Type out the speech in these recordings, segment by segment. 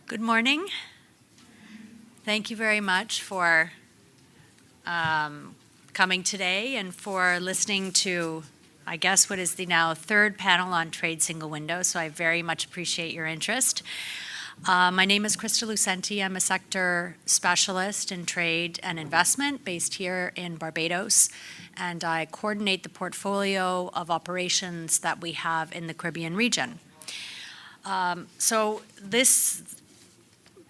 Good morning. Thank you very much for coming today and for listening to, I guess, what is the now third panel on trade single window, so I very much appreciate your interest. My name is Krista Lucenti. I'm a sector specialist in trade and investment based here in Barbados, and I coordinate the portfolio of operations that we have in the Caribbean region. So this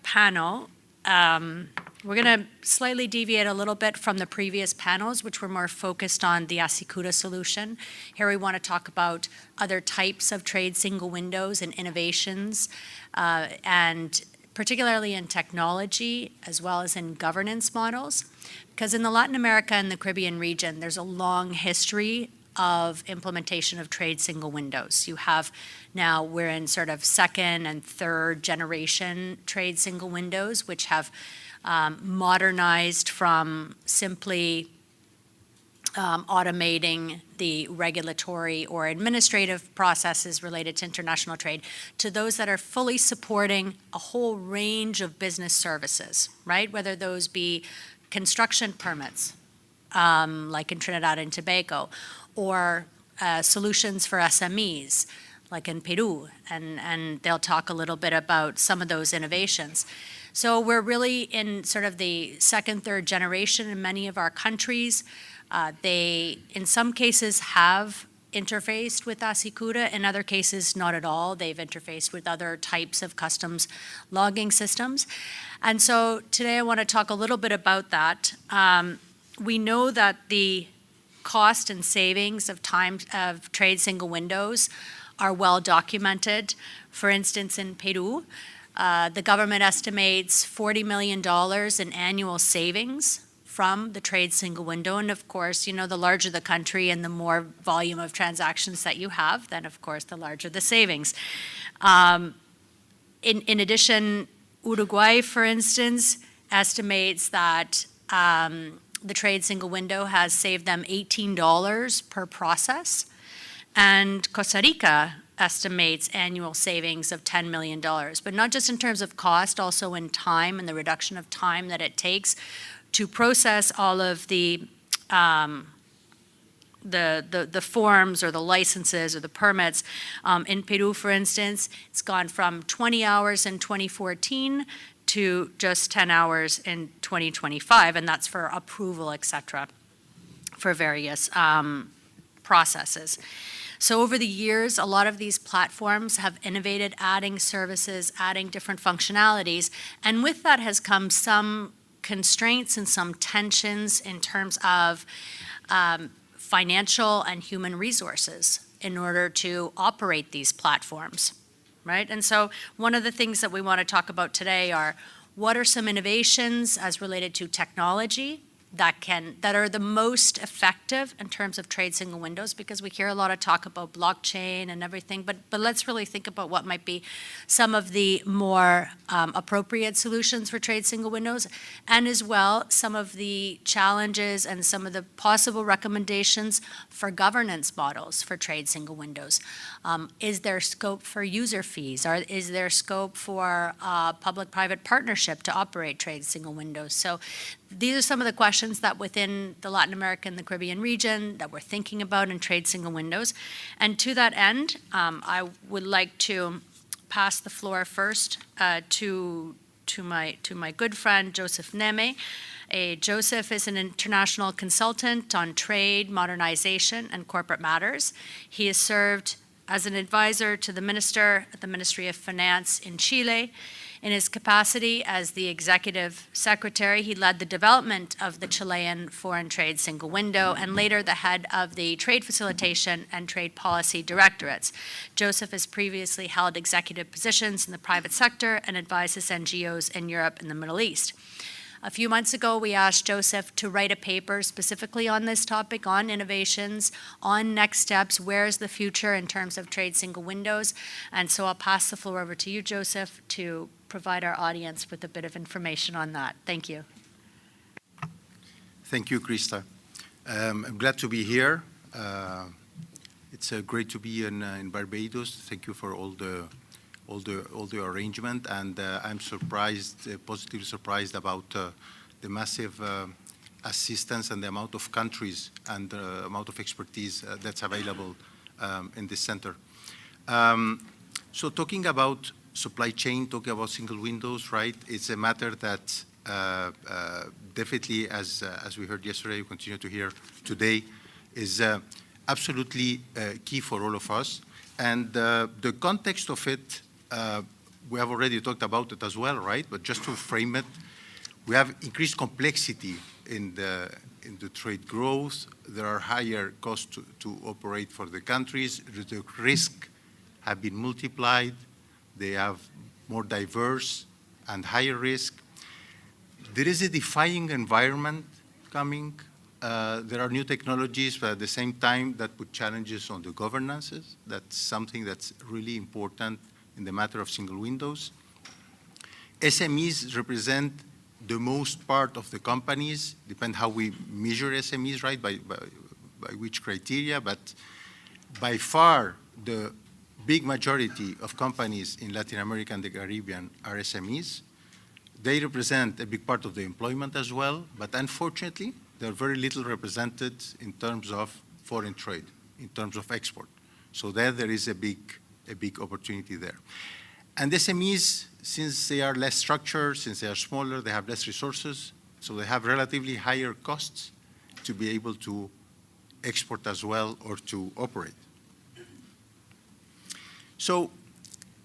panel, we're going to slightly deviate a little bit from the previous panels, which were more focused on the Asikuda solution. Here we want to talk about other types of trade single windows and innovations, and particularly in technology as well as in governance models. Because in the Latin America and the Caribbean region, there's a long history of implementation of trade single windows. You have now, we're in sort of second and third generation trade single windows, which have modernized from simply automating the regulatory or administrative processes related to international trade to those that are fully supporting a whole range of business services, right? Whether those be construction permits, like in Trinidad and Tobago, or solutions for SMEs, like in Peru, and they'll talk a little bit about some of those innovations. So we're really in sort of the second, third generation in many of our countries. They, in some cases, have interfaced with Asikuda, in other cases, not at all. They've interfaced with other types of customs logging systems. And so today I want to talk a little bit about that. We know that the cost and savings of time of trade single windows are well documented. For instance, in Peru, the government estimates $40 million in annual savings from the trade single window. And of course, you know, the larger the country and the more volume of transactions that you have, then of course, the larger the savings. In addition, Uruguay, for instance, estimates that the trade single window has saved them $18 per process. And Costa Rica estimates annual savings of $10 million, but not just in terms of cost, also in time and the reduction of time that it takes to process all of the forms or the licenses or the permits. In Peru, for instance, it's gone from 20 hours in 2014 to just 10 hours in 2025, and that's for approval, et cetera, for various processes. So over the years, a lot of these platforms have innovated, adding services, adding different functionalities, and with that has come some constraints and some tensions in terms of financial and human resources in order to operate these platforms. Right? And so one of the things that we want to talk about today are what are some innovations as related to technology that are the most effective in terms of trade single windows, because we hear a lot of talk about blockchain and everything, but let's really think about what might be some of the more appropriate solutions for trade single windows, and as well some of the challenges and some of the possible recommendations for governance models for trade single windows. Is there scope for user fees? Is there scope for public-private partnership to operate trade single windows? So these are some of the questions that within the Latin America and the Caribbean region that we're thinking about in trade single windows. And to that end, I would like to pass the floor first to my good friend, Joseph Neme. Joseph is an international consultant on trade, modernization, and corporate matters. He has served as an advisor to the minister at the Ministry of Finance in Chile. In his capacity as the executive secretary, he led the development of the Chilean foreign trade single window and later the head of the trade facilitation and trade policy directorates. Joseph has previously held executive positions in the private sector and advises NGOs in Europe and the Middle East. A few months ago, we asked Joseph to write a paper specifically on this topic, on innovations, on next steps, where's the future in terms of trade single windows. And so I'll pass the floor over to you, Joseph, to provide our audience with a bit of information on that. Thank you. Thank you, Krista. I'm glad to be here. It's great to be in Barbados. Thank you for all the all the arrangement, and I'm surprised, positively surprised about the massive assistance and the amount of countries and the amount of expertise that's available in this center. So talking about supply chain, talking about single windows, right? It's a matter that definitely, as we heard yesterday, we continue to hear today, is absolutely key for all of us. And the context of it, we have already talked about it as well, right? But just to frame it, we have increased complexity in the trade growth. There are higher costs to operate for the countries. The risk have been multiplied. They have more diverse and higher risk. There is a defying environment coming. There are new technologies, but at the same time, that put challenges on the governances. That's something that's really important in the matter of single windows. SMEs represent the most part of the companies, depend how we measure SMEs, right, by which criteria, but by far the big majority of companies in Latin America and the Caribbean are SMEs. They represent a big part of the employment as well, but unfortunately, they're very little represented in terms of foreign trade, in terms of export. So there is a big opportunity there. And SMEs, since they are less structured, since they are smaller, they have less resources, so they have relatively higher costs to be able to export as well or to operate. So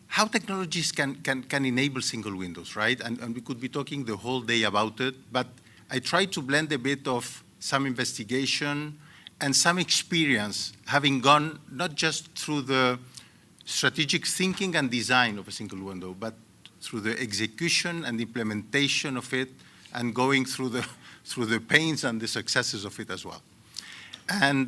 how technologies can enable single windows, right? And we could be talking the whole day about it, but I try to blend a bit of some investigation and some experience, having gone not just through the strategic thinking and design of a single window, but through the execution and implementation of it, and going through the pains and the successes of it as well. And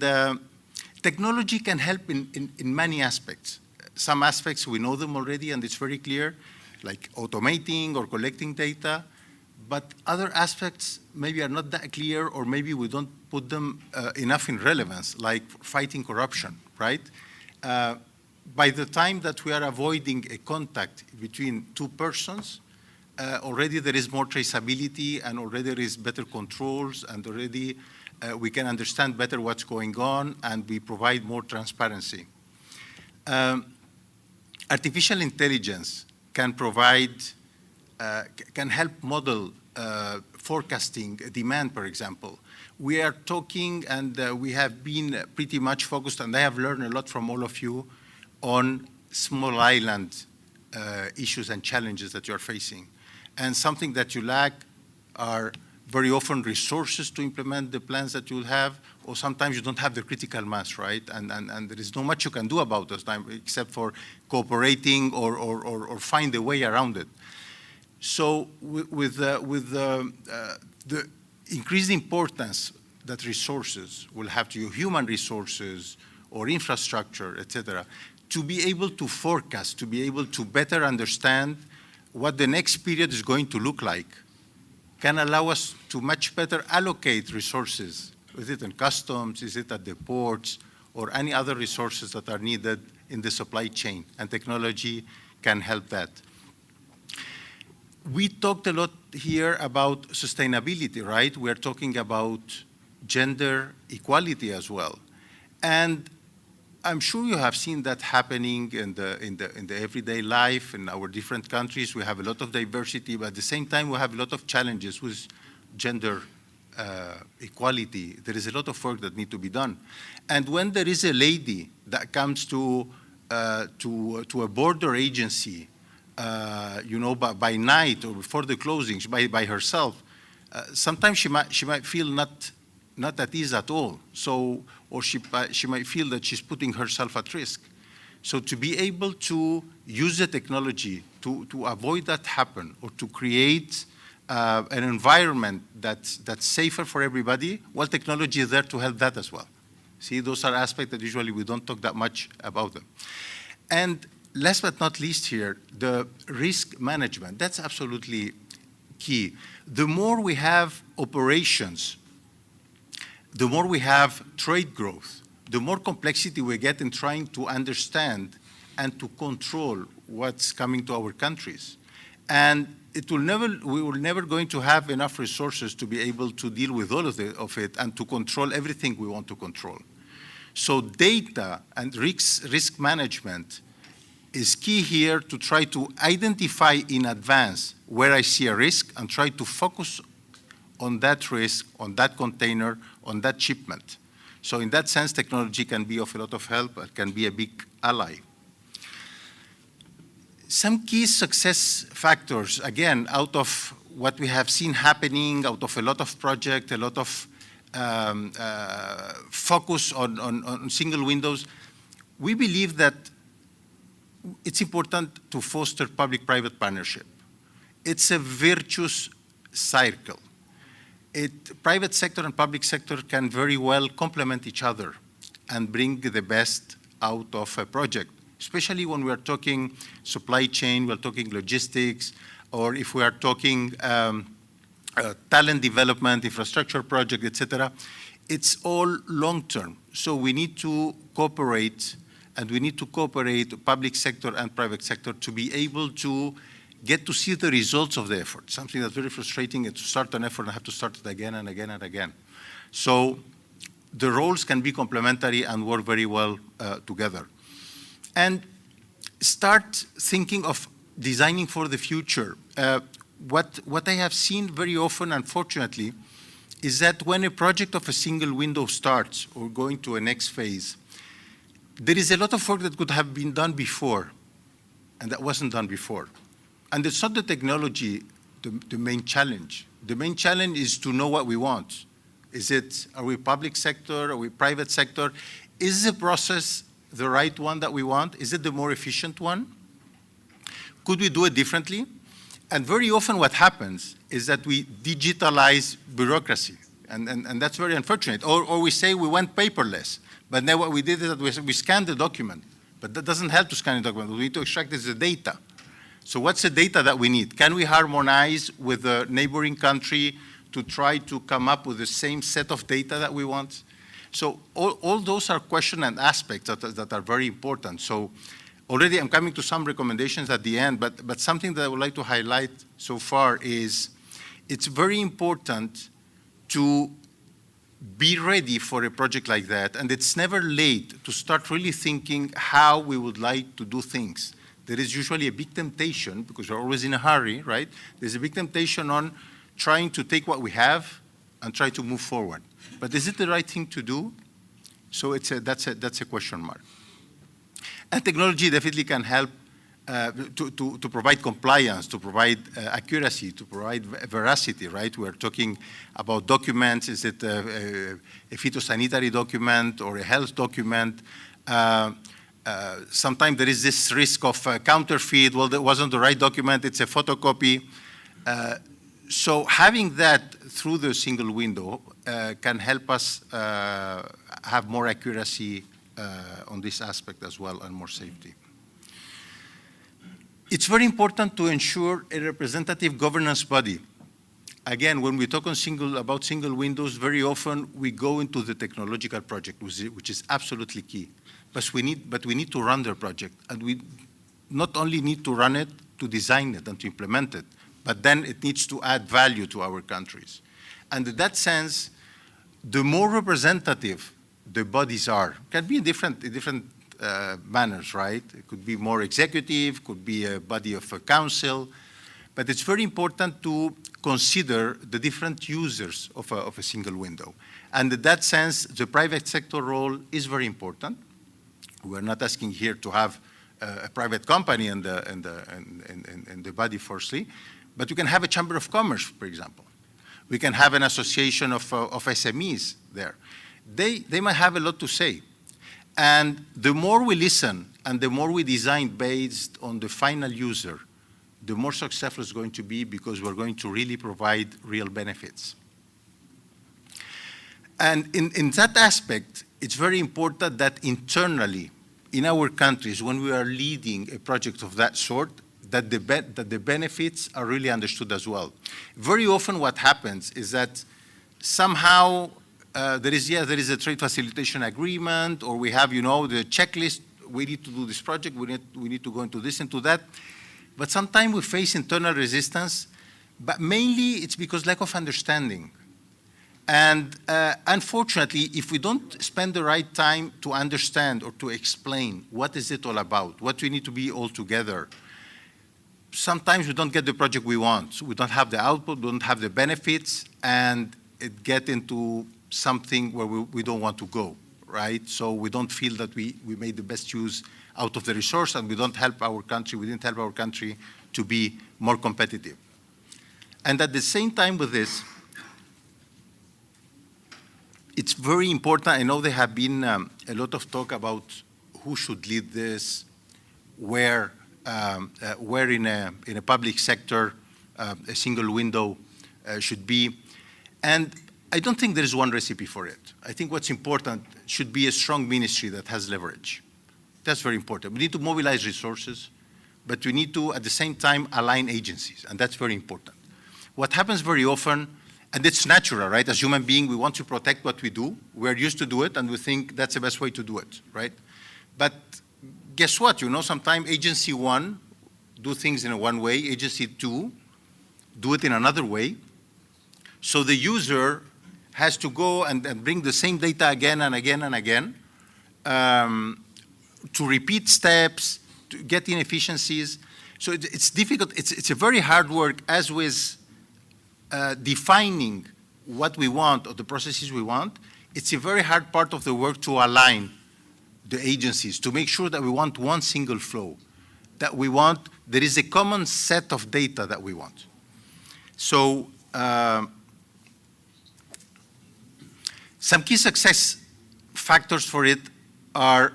technology can help in many aspects. Some aspects, we know them already, and it's very clear, like automating or collecting data, but other aspects maybe are not that clear, or maybe we don't put them enough in relevance, like fighting corruption, right? By the time that we are avoiding a contact between two persons, already there is more traceability, and already there is better controls, and already we can understand better what's going on, and we provide more transparency. Artificial intelligence can provide, can help model forecasting demand, for example. We are talking, and we have been pretty much focused, and I have learned a lot from all of you, on small island issues and challenges that you're facing. And something that you lack are very often resources to implement the plans that you'll have, or sometimes you don't have the critical mass, right? And there is not much you can do about this time except for cooperating or find a way around it. So with the increased importance that resources will have to you, human resources or infrastructure, et cetera, to be able to forecast, to be able to better understand what the next period is going to look like, can allow us to much better allocate resources. Is it in customs, is it at the ports, or any other resources that are needed in the supply chain, and technology can help that. We talked a lot here about sustainability, right? We're talking about gender equality as well. And I'm sure you have seen that happening in the everyday life in our different countries. We have a lot of diversity, but at the same time, we have a lot of challenges with gender equality. There is a lot of work that needs to be done. And when there is a lady that comes to a border agency, you know, by night or before the closings, by herself, sometimes she might feel not at ease at all. So, or she might feel that she's putting herself at risk. So to be able to use the technology to avoid that happen, or to create an environment that's safer for everybody, well, technology is there to help that as well. See, those are aspects that usually we don't talk that much about them. And last but not least here, the risk management. That's absolutely key. The more we have operations, the more we have trade growth, the more complexity we get in trying to understand and to control what's coming to our countries. And we will never going to have enough resources to be able to deal with all of it and to control everything we want to control. So data and risk management is key here to try to identify in advance where I see a risk and try to focus on that risk, on that container, on that shipment. So in that sense, technology can be of a lot of help. It can be a big ally. Some key success factors, again, out of what we have seen happening, out of a lot of projects, a lot of focus on single windows, we believe that it's important to foster public-private partnership. It's a virtuous cycle. Private sector and public sector can very well complement each other and bring the best out of a project, especially when we are talking supply chain, we're talking logistics, or if we are talking talent development, infrastructure project, etc. It's all long-term. So we need to cooperate, and we need to cooperate, public sector and private sector, to be able to get to see the results of the effort. Something that's very frustrating is to start an effort and have to start it again and again and again. So the roles can be complementary and work very well together. And start thinking of designing for the future. What I have seen very often, unfortunately, is that when a project of a single window starts or going to a next phase, there is a lot of work that could have been done before, and that wasn't done before. And it's not the technology, the main challenge. The main challenge is to know what we want. Are we public sector? Are we private sector? Is the process the right one that we want? Is it the more efficient one? Could we do it differently? And very often what happens is that we digitalize bureaucracy, and that's very unfortunate. Or we say we went paperless, but now what we did is that we scanned the document, but that doesn't help to scan the document. What we need to extract is the data. So what's the data that we need? Can we harmonize with the neighboring country to try to come up with the same set of data that we want? So all those are questions and aspects that are very important. So already I'm coming to some recommendations at the end, but something that I would like to highlight so far is it's very important to be ready for a project like that, and it's never late to start really thinking how we would like to do things. There is usually a big temptation, because we're always in a hurry, right? There's a big temptation on trying to take what we have and try to move forward. But is it the right thing to do? So that's a question mark. And technology definitely can help to provide compliance, to provide accuracy, to provide veracity, right? We're talking about documents. Is it a phytosanitary document or a health document? Sometimes there is this risk of counterfeit. Well, that wasn't the right document. It's a photocopy. So having that through the single window can help us have more accuracy on this aspect as well, and more safety. It's very important to ensure a representative governance body. Again, when we talk about single windows, very often we go into the technological project, which is absolutely key. But we need to run the project, and we not only need to run it, to design it and to implement it, but then it needs to add value to our countries. And in that sense, the more representative the bodies are, can be in different manners, right? It could be more executive, could be a body of a council, but it's very important to consider the different users of a single window. And in that sense, the private sector role is very important. We're not asking here to have a private company in the body firstly, but you can have a chamber of commerce, for example. We can have an association of SMEs there. They might have a lot to say. And the more we listen and the more we design based on the final user, the more successful it's going to be, because we're going to really provide real benefits. And in that aspect, it's very important that internally, in our countries, when we are leading a project of that sort, that the benefits are really understood as well. Very often what happens is that somehow there is a trade facilitation agreement, or we have, the checklist we need to do this project, we need to go into this, into that. But sometimes we face internal resistance, but mainly it's because lack of understanding. And unfortunately, if we don't spend the right time to understand or to explain what is it all about, what we need to be all together, sometimes we don't get the project we want. So we don't have the output, we don't have the benefits, and it get into something where we don't want to go, right? So we don't feel that we made the best use out of the resource, and we didn't help our country to be more competitive. And at the same time with this, it's very important. I know there have been a lot of talk about who should lead this, where in a public sector a single window should be. And I don't think there is one recipe for it. I think what's important should be a strong ministry that has leverage. That's very important. We need to mobilize resources, but we need to, at the same time, align agencies, and that's very important. What happens very often, and it's natural, right? As human beings, we want to protect what we do. We're used to do it, and we think that's the best way to do it, right? But guess what? You know, sometimes agency one do things in a one way, agency two do it in another way. So the user has to go and bring the same data again and again and again to repeat steps, to get inefficiencies. So it's difficult. It's a very hard work, as with defining what we want or the processes we want. It's a very hard part of the work to align the agencies, to make sure that we want one single flow, that there is a common set of data that we want. So some key success factors for it are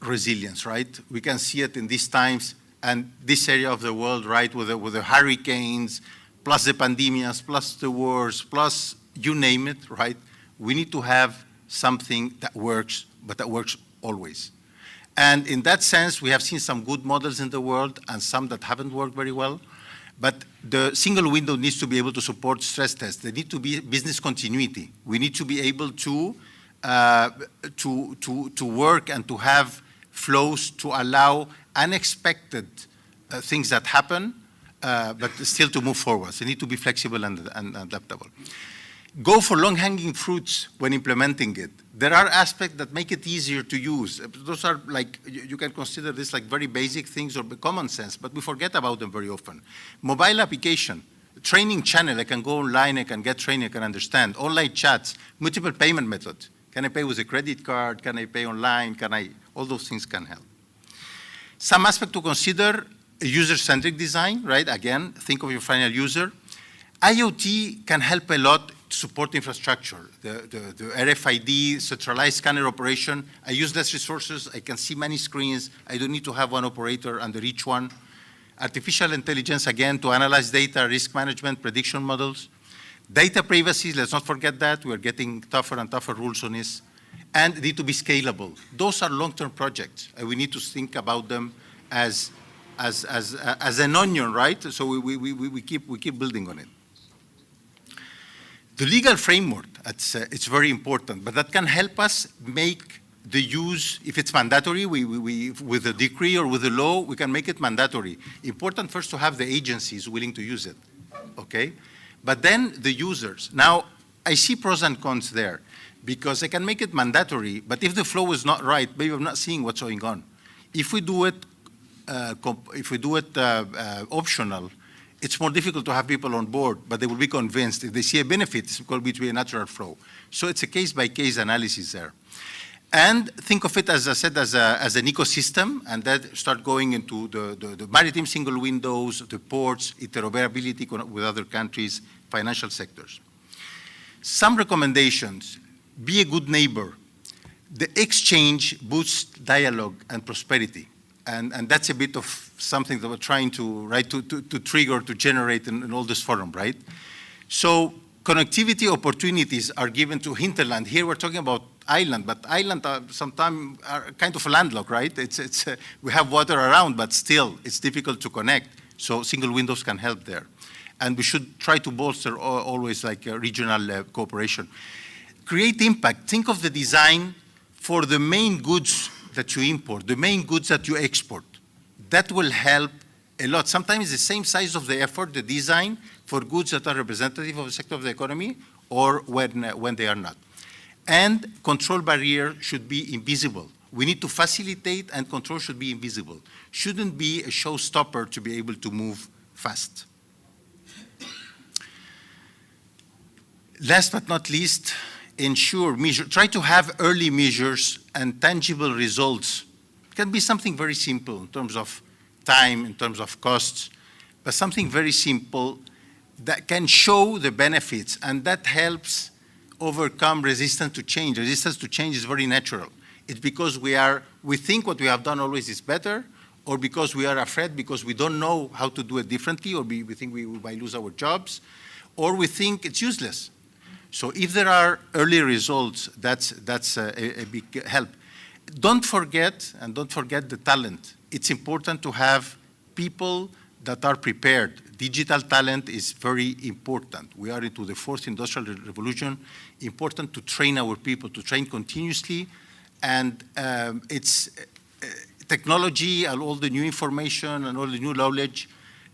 resilience, right? We can see it in these times and this area of the world, right, with the hurricanes, plus the pandemias, plus the wars, plus you name it, right? We need to have something that works, but that works always. And in that sense, we have seen some good models in the world and some that haven't worked very well. But the single window needs to be able to support stress tests. There need to be business continuity. We need to be able to work and to have flows to allow unexpected things that happen, but still to move forward. So you need to be flexible and adaptable. Go for long-hanging fruits when implementing it. There are aspects that make it easier to use. Those are like, you can consider this like very basic things or common sense, but we forget about them very often. Mobile application, training channel, I can go online, I can get training, I can understand. Online chats, multiple payment methods. Can I pay with a credit card? Can I pay online? All those things can help. Some aspect to consider, user-centric design, right? Again, think of your final user. IoT can help a lot to support infrastructure. The RFID, centralized scanner operation, I use less resources, I can see many screens, I don't need to have one operator under each one. Artificial intelligence, again, to analyze data, risk management, prediction models. Data privacy, let's not forget that, we're getting tougher and tougher rules on this. And need to be scalable. Those are long-term projects, and we need to think about them as an onion, right? So we keep building on it. The legal framework, it's very important, but that can help us make the use, if it's mandatory, with a decree or with a law, we can make it mandatory. Important first to have the agencies willing to use it, okay? But then the users. Now, I see pros and cons there, because I can make it mandatory, but if the flow is not right, maybe I'm not seeing what's going on. If we do it, optional, it's more difficult to have people on board, but they will be convinced. If they see a benefit, it's going to be a natural flow. So it's a case-by-case analysis there. And think of it, as I said, as an ecosystem, and that start going into the maritime single windows, the ports, interoperability with other countries, financial sectors. Some recommendations: be a good neighbor. The exchange boosts dialogue and prosperity. And that's a bit of something that we're trying to, right, to trigger, to generate in all this forum, right? So connectivity opportunities are given to hinterland. Here we're talking about island, but island sometimes are kind of landlocked, right? We have water around, but still it's difficult to connect. So single windows can help there. And we should try to bolster always like regional cooperation. Create impact. Think of the design for the main goods that you import, the main goods that you export. That will help a lot. Sometimes the same size of the effort, the design, for goods that are representative of the sector of the economy or when they are not. And control barrier should be invisible. We need to facilitate, and control should be invisible. Shouldn't be a showstopper to be able to move fast. Last but not least, try to have early measures and tangible results. It can be something very simple in terms of time, in terms of costs, but something very simple that can show the benefits, and that helps overcome resistance to change. Resistance to change is very natural. It's because we think what we have done always is better, or because we are afraid because we don't know how to do it differently, or we think we might lose our jobs, or we think it's useless. So if there are early results, that's a big help. Don't forget the talent. It's important to have people that are prepared. Digital talent is very important. We are into the fourth industrial revolution. Important to train our people, to train continuously. And it's technology and all the new information and all the new knowledge,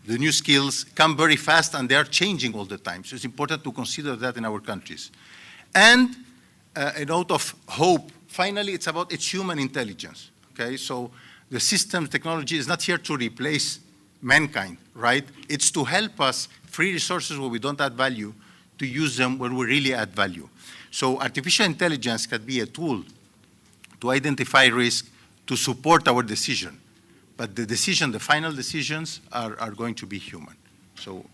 the new skills come very fast, and they are changing all the time. So it's important to consider that in our countries. And a note of hope. Finally, it's human intelligence. Okay, so the systems technology is not here to replace mankind, right? It's to help us free resources where we don't add value, to use them where we really add value. So artificial intelligence can be a tool to identify risk, to support our decision. But the final decisions are going to be human. So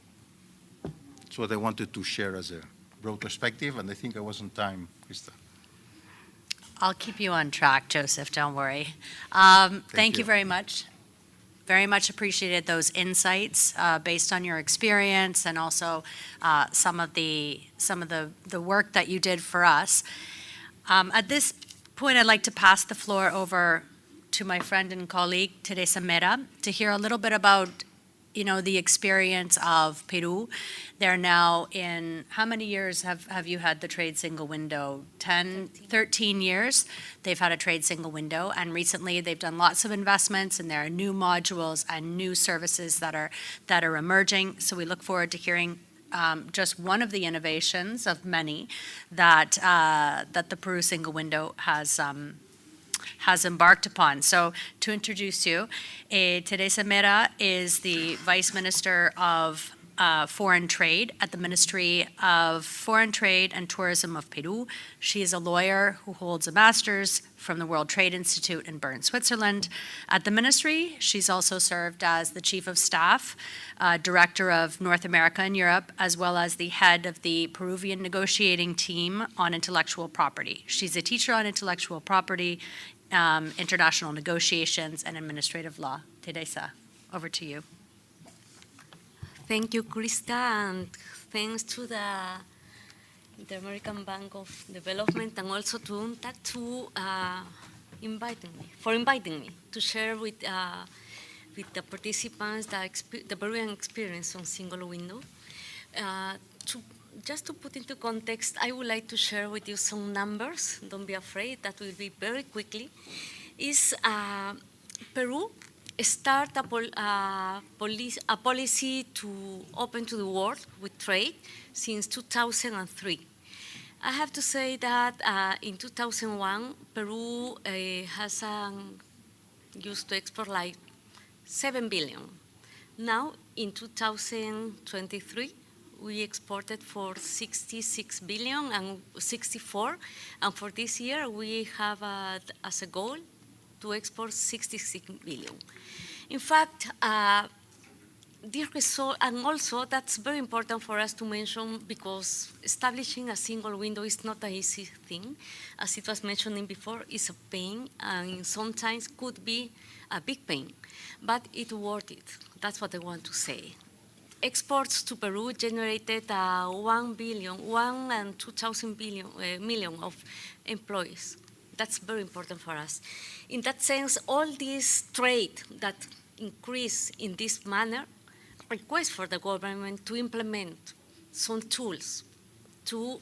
that's what I wanted to share as a broad perspective, and I think I was on time, Krista. I'll keep you on track, Joseph, don't worry. Thank you very much. Very much appreciated those insights based on your experience, and also some of the work that you did for us. At this point, I'd like to pass the floor over to my friend and colleague, Teresa Mera, to hear a little bit about, the experience of Peru. They're now in, how many years have you had the trade single window? 10, 13 years they've had a trade single window, and recently they've done lots of investments, and there are new modules and new services that are emerging. So we look forward to hearing just one of the innovations of many that the Peru single window has embarked upon. So to introduce you, Teresa Mera is the Vice Minister of Foreign Trade at the Ministry of Foreign Trade and Tourism of Peru. She is a lawyer who holds a master's from the World Trade Institute in Bern, Switzerland. At the ministry, she's also served as the Chief of Staff, Director of North America and Europe, as well as the head of the Peruvian negotiating team on intellectual property. She's a teacher on intellectual property, international negotiations, and administrative law. Teresa, over to you. Thank you, Krista, and thanks to the American Bank of Development and also to UNTAC for inviting me to share with the participants the Peruvian experience on single window. Just to put into context, I would like to share with you some numbers. Don't be afraid, that will be very quickly. Peru start a policy to open to the world with trade since 2003. I have to say that in 2001, Peru used to export like 7 billion. Now, in 2023, we exported for 66 billion and 64, and for this year, we have as a goal to export 66 billion. In fact, this result, and also that's very important for us to mention, because establishing a single window is not an easy thing. As it was mentioned before, it's a pain, and sometimes could be a big pain, but it's worth it. That's what I want to say. Exports to Peru generated 1 and 2,000 million of employees. That's very important for us. In that sense, all this trade that increase in this manner request for the government to implement some tools to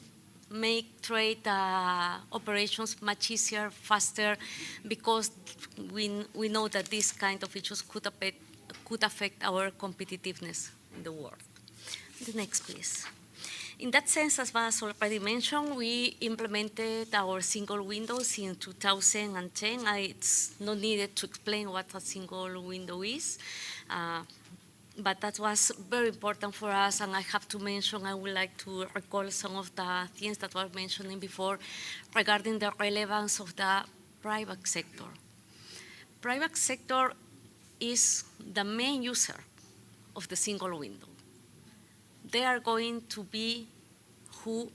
make trade operations much easier, faster, because we know that these kind of issues could affect our competitiveness in the world. The next, please. In that sense, as was already mentioned, we implemented our single windows in 2010. It's not needed to explain what a single window is, but that was very important for us, and I have to mention, I would like to recall some of the things that were mentioned before regarding the relevance of the private sector. Private sector is the main user of the single window. They are going to be who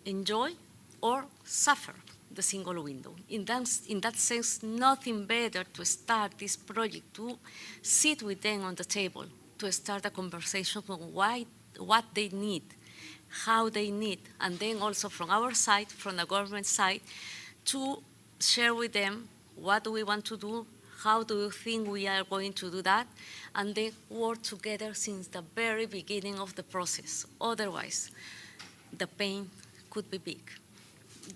enjoy or suffer the single window. In that sense, nothing better to start this project, to sit with them on the table, to start a conversation on what they need, how they need, and then also from our side, from the government side, to share with them what do we want to do, how do you think we are going to do that, and then work together since the very beginning of the process. Otherwise, the pain could be big.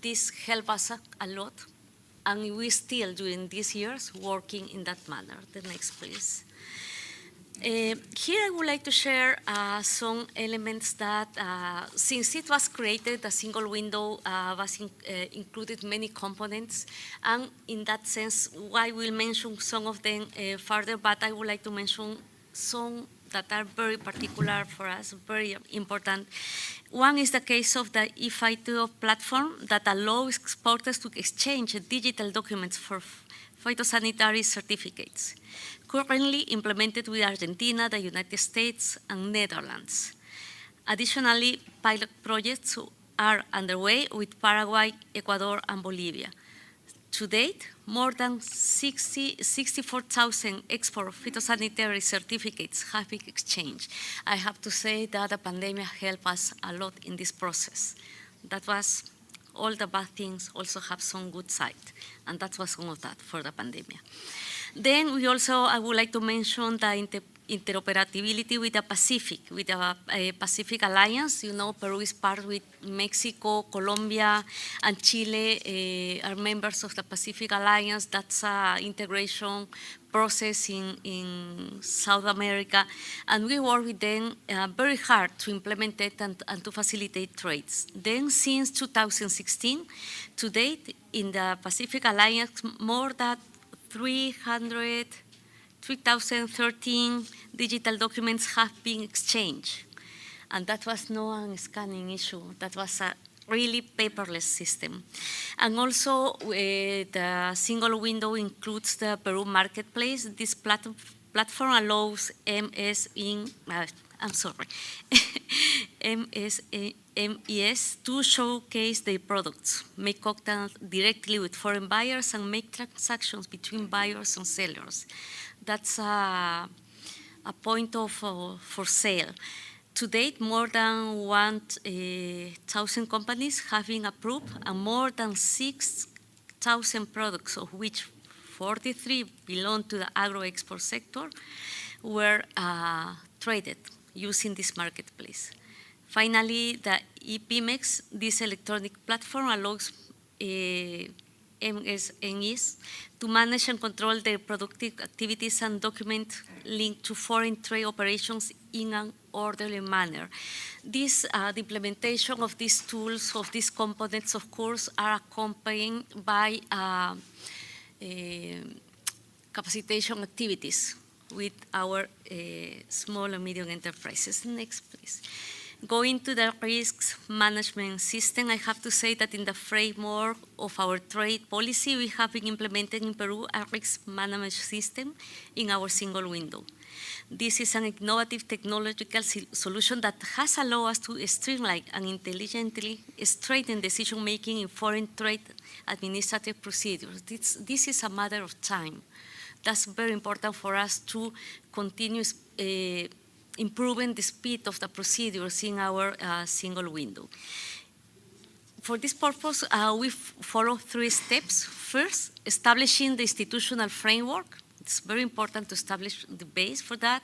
This helped us a lot, and we still, during these years, working in that manner. The next, please. Here I would like to share some elements that, since it was created, the single window included many components, and in that sense, I will mention some of them further, but I would like to mention some that are very particular for us, very important. One is the case of the eFITO platform that allows exporters to exchange digital documents for phytosanitary certificates, currently implemented with Argentina, the United States, and Netherlands. Additionally, pilot projects are underway with Paraguay, Ecuador, and Bolivia. To date, more than 64,000 export phytosanitary certificates have been exchanged. I have to say that the pandemic helped us a lot in this process. That was all the bad things also have some good side, and that was some of that for the pandemic. Then we also, I would like to mention the interoperability with the Pacific, with the Pacific Alliance. You know, Peru is part with Mexico, Colombia, and Chile are members of the Pacific Alliance. That's an integration process in South America, and we work with them very hard to implement it and to facilitate trades. Then since 2016, to date, in the Pacific Alliance, more than 3,013 digital documents have been exchanged. And that was not a scanning issue. That was a really paperless system. And also, the single window includes the Peru Marketplace. This platform allows MES to showcase their products, make contact directly with foreign buyers, and make transactions between buyers and sellers. That's a point of for sale. To date, more than 1,000 companies have been approved, and more than 6,000 products, of which 43 belong to the agro-export sector, were traded using this marketplace. Finally, the ePIMEX, this electronic platform, allows MSMEs to manage and control their productive activities and document linked to foreign trade operations in an orderly manner. This, the implementation of these tools, of these components, of course, are accompanied by capacitation activities with our small and medium enterprises. Next, please. Going to the risks management system, I have to say that in the framework of our trade policy, we have been implementing in Peru a risk management system in our single window. This is an innovative technological solution that has allowed us to streamline and intelligently straighten decision-making in foreign trade administrative procedures. This is a matter of time. That's very important for us to continue improving the speed of the procedures in our single window. For this purpose, we follow 3 steps. First, establishing the institutional framework. It's very important to establish the base for that.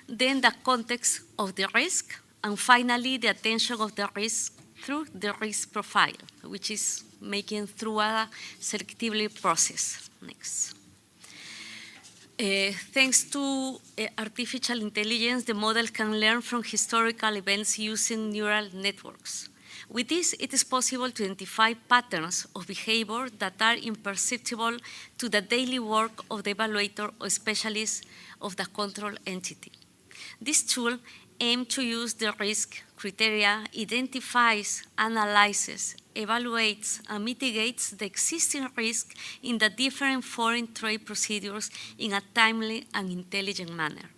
Then the context of the risk. And finally, the attention of the risk through the risk profile, which is making through a selectively process. Next. Thanks to artificial intelligence, the model can learn from historical events using neural networks. With this, it is possible to identify patterns of behavior that are imperceptible to the daily work of the evaluator or specialist of the control entity. This tool aims to use the risk criteria, identifies, analyzes, evaluates, and mitigates the existing risk in the different foreign trade procedures in a timely and intelligent manner.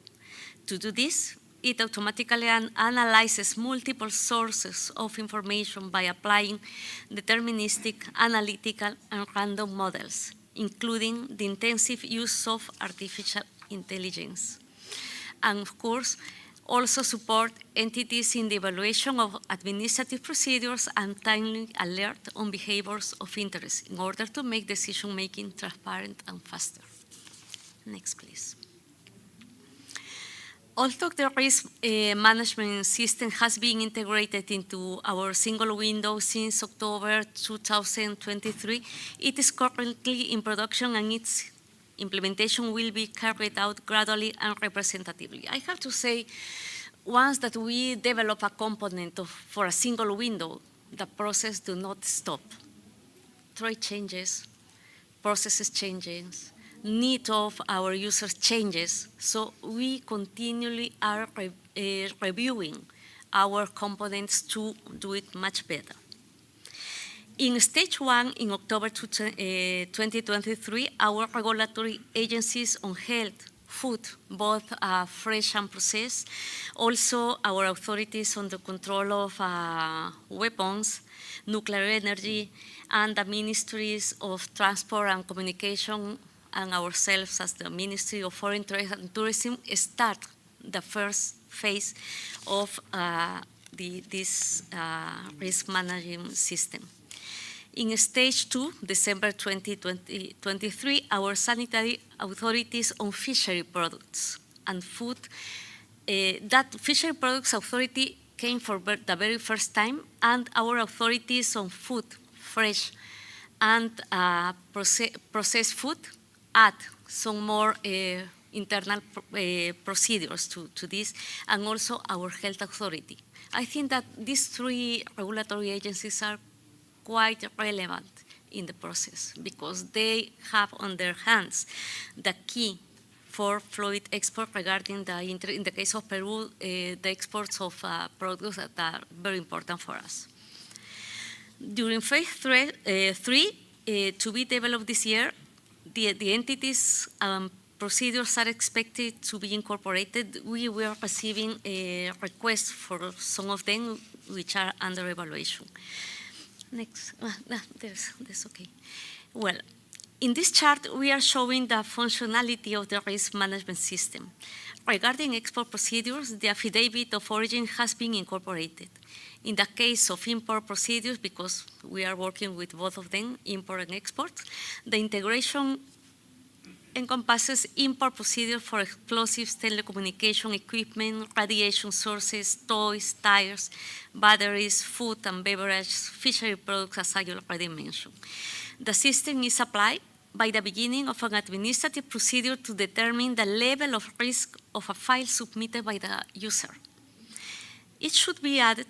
To do this, it automatically analyzes multiple sources of information by applying deterministic, analytical, and random models, including the intensive use of artificial intelligence. And of course, also support entities in the evaluation of administrative procedures and timely alert on behaviors of interest in order to make decision-making transparent and faster. Next, please. Although the risk management system has been integrated into our single window since October 2023, it is currently in production and its implementation will be carried out gradually and representatively. I have to say, once that we develop a component for a single window, the process does not stop. Trade changes, processes changes, need of our users changes, so we continually are reviewing our components to do it much better. In stage 1, in October 2023, our regulatory agencies on health, food, both fresh and processed, also our authorities on the control of weapons, nuclear energy, and the ministries of transport and communication, and ourselves as the Ministry of Foreign Trade and Tourism start the first phase of this risk management system. In stage 2, December 2023, our sanitary authorities on fishery products and food, that fishery products authority came for the very first time, and our authorities on food, fresh and processed food, add some more internal procedures to this, and also our health authority. I think that these 3 regulatory agencies are quite relevant in the process because they have on their hands the key for fluid export regarding in the case of Peru, the exports of products that are very important for us. During phase 3 to be developed this year, the entities procedures are expected to be incorporated. We were receiving requests for some of them which are under evaluation. Next, that's okay. Well, in this chart, we are showing the functionality of the risk management system. Regarding export procedures, the affidavit of origin has been incorporated. In the case of import procedures, because we are working with both of them, import and export, the integration encompasses import procedures for explosives, telecommunication equipment, radiation sources, toys, tires, batteries, food and beverage, fishery products, as I already mentioned. The system is applied by the beginning of an administrative procedure to determine the level of risk of a file submitted by the user. It should be added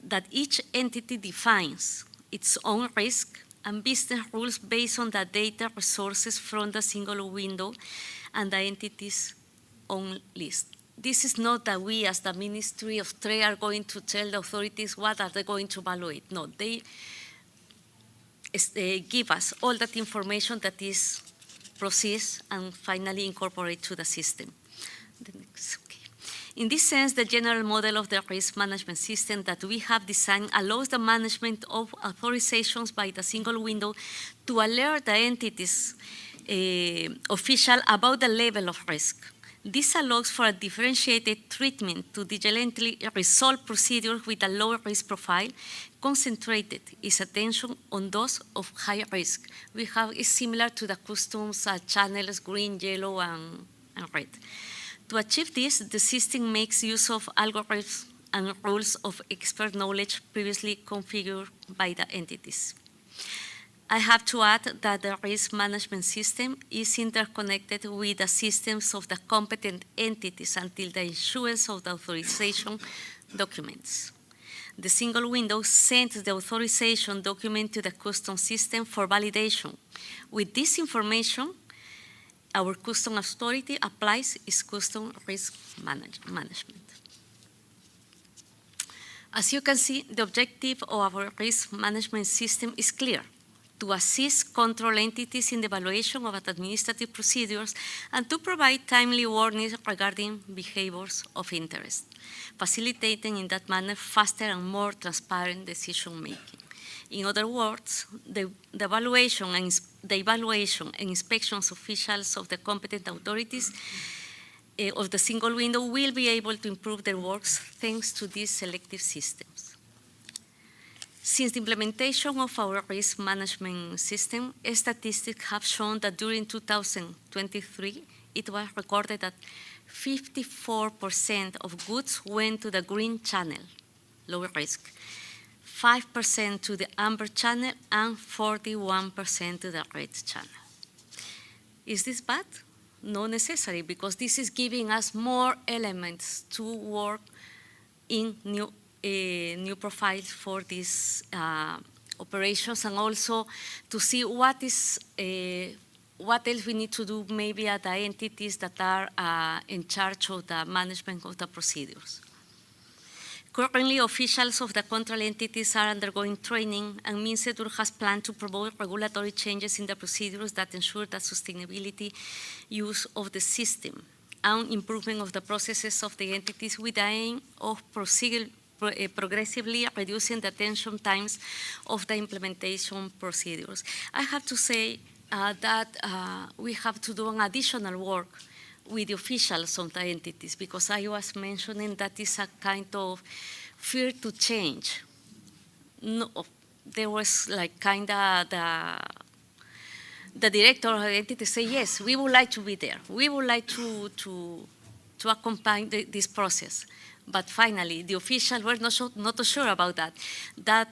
that each entity defines its own risk and business rules based on the data resources from the single window and the entity's own list. This is not that we as the Ministry of Trade are going to tell the authorities what are they going to evaluate. No, they give us all that information that is processed and finally incorporated to the system. The next, okay. In this sense, the general model of the risk management system that we have designed allows the management of authorizations by the single window to alert the entities official about the level of risk. This allows for a differentiated treatment to diligently resolve procedures with a lower risk profile, concentrated its attention on those of high risk. We have is similar to the customs channels, green, yellow, and red. To achieve this, the system makes use of algorithms and rules of expert knowledge previously configured by the entities. I have to add that the risk management system is interconnected with the systems of the competent entities until the issuance of the authorization documents. The single window sends the authorization document to the custom system for validation. With this information, our custom authority applies its custom risk management. As you can see, the objective of our risk management system is clear: to assist control entities in the evaluation of administrative procedures and to provide timely warnings regarding behaviors of interest, facilitating in that manner faster and more transparent decision-making. In other words, the evaluation and inspections officials of the competent authorities of the single window will be able to improve their works thanks to these selective systems. Since the implementation of our risk management system, statistics have shown that during 2023, it was recorded that 54% of goods went to the green channel, low risk, 5% to the amber channel, and 41% to the red channel. Is this bad? Not necessary, because this is giving us more elements to work in new profiles for these operations, and also to see what else we need to do maybe at the entities that are in charge of the management of the procedures. Currently, officials of the control entities are undergoing training, and MINCEDUR has planned to promote regulatory changes in the procedures that ensure the sustainability use of the system and improvement of the processes of the entities with the aim of progressively reducing the attention times of the implementation procedures. I have to say that we have to do an additional work with the officials of the entities, because I was mentioning that is a kind of fear to change. No, there was like kind of the director of the entity say, yes, we would like to be there. We would like to accompany this process. But finally, the officials were not so sure about that. That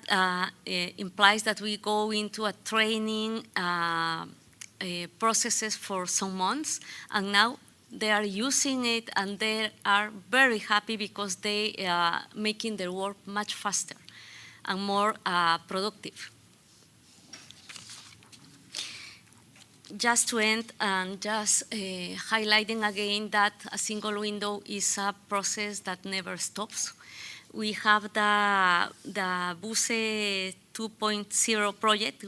implies that we go into a training processes for some months, and now they are using it and they are very happy because they are making their work much faster and more productive. Just to end, and just highlighting again that a single window is a process that never stops. We have the BUSE 2.0 project,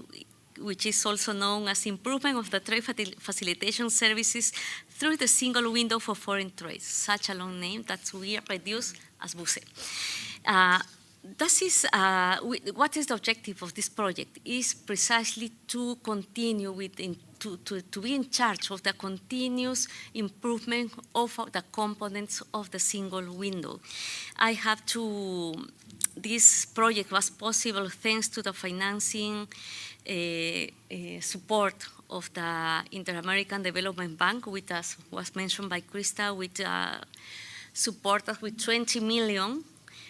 which is also known as Improvement of the Trade Facilitation Services through the Single Window for Foreign Trade, such a long name that we reduce as BUSE. What is the objective of this project? Is precisely to continue to be in charge of the continuous improvement of the components of the single window. This project was possible thanks to the financing support of the Inter-American Development Bank, which, as was mentioned by Krista, which supported us with 20 million,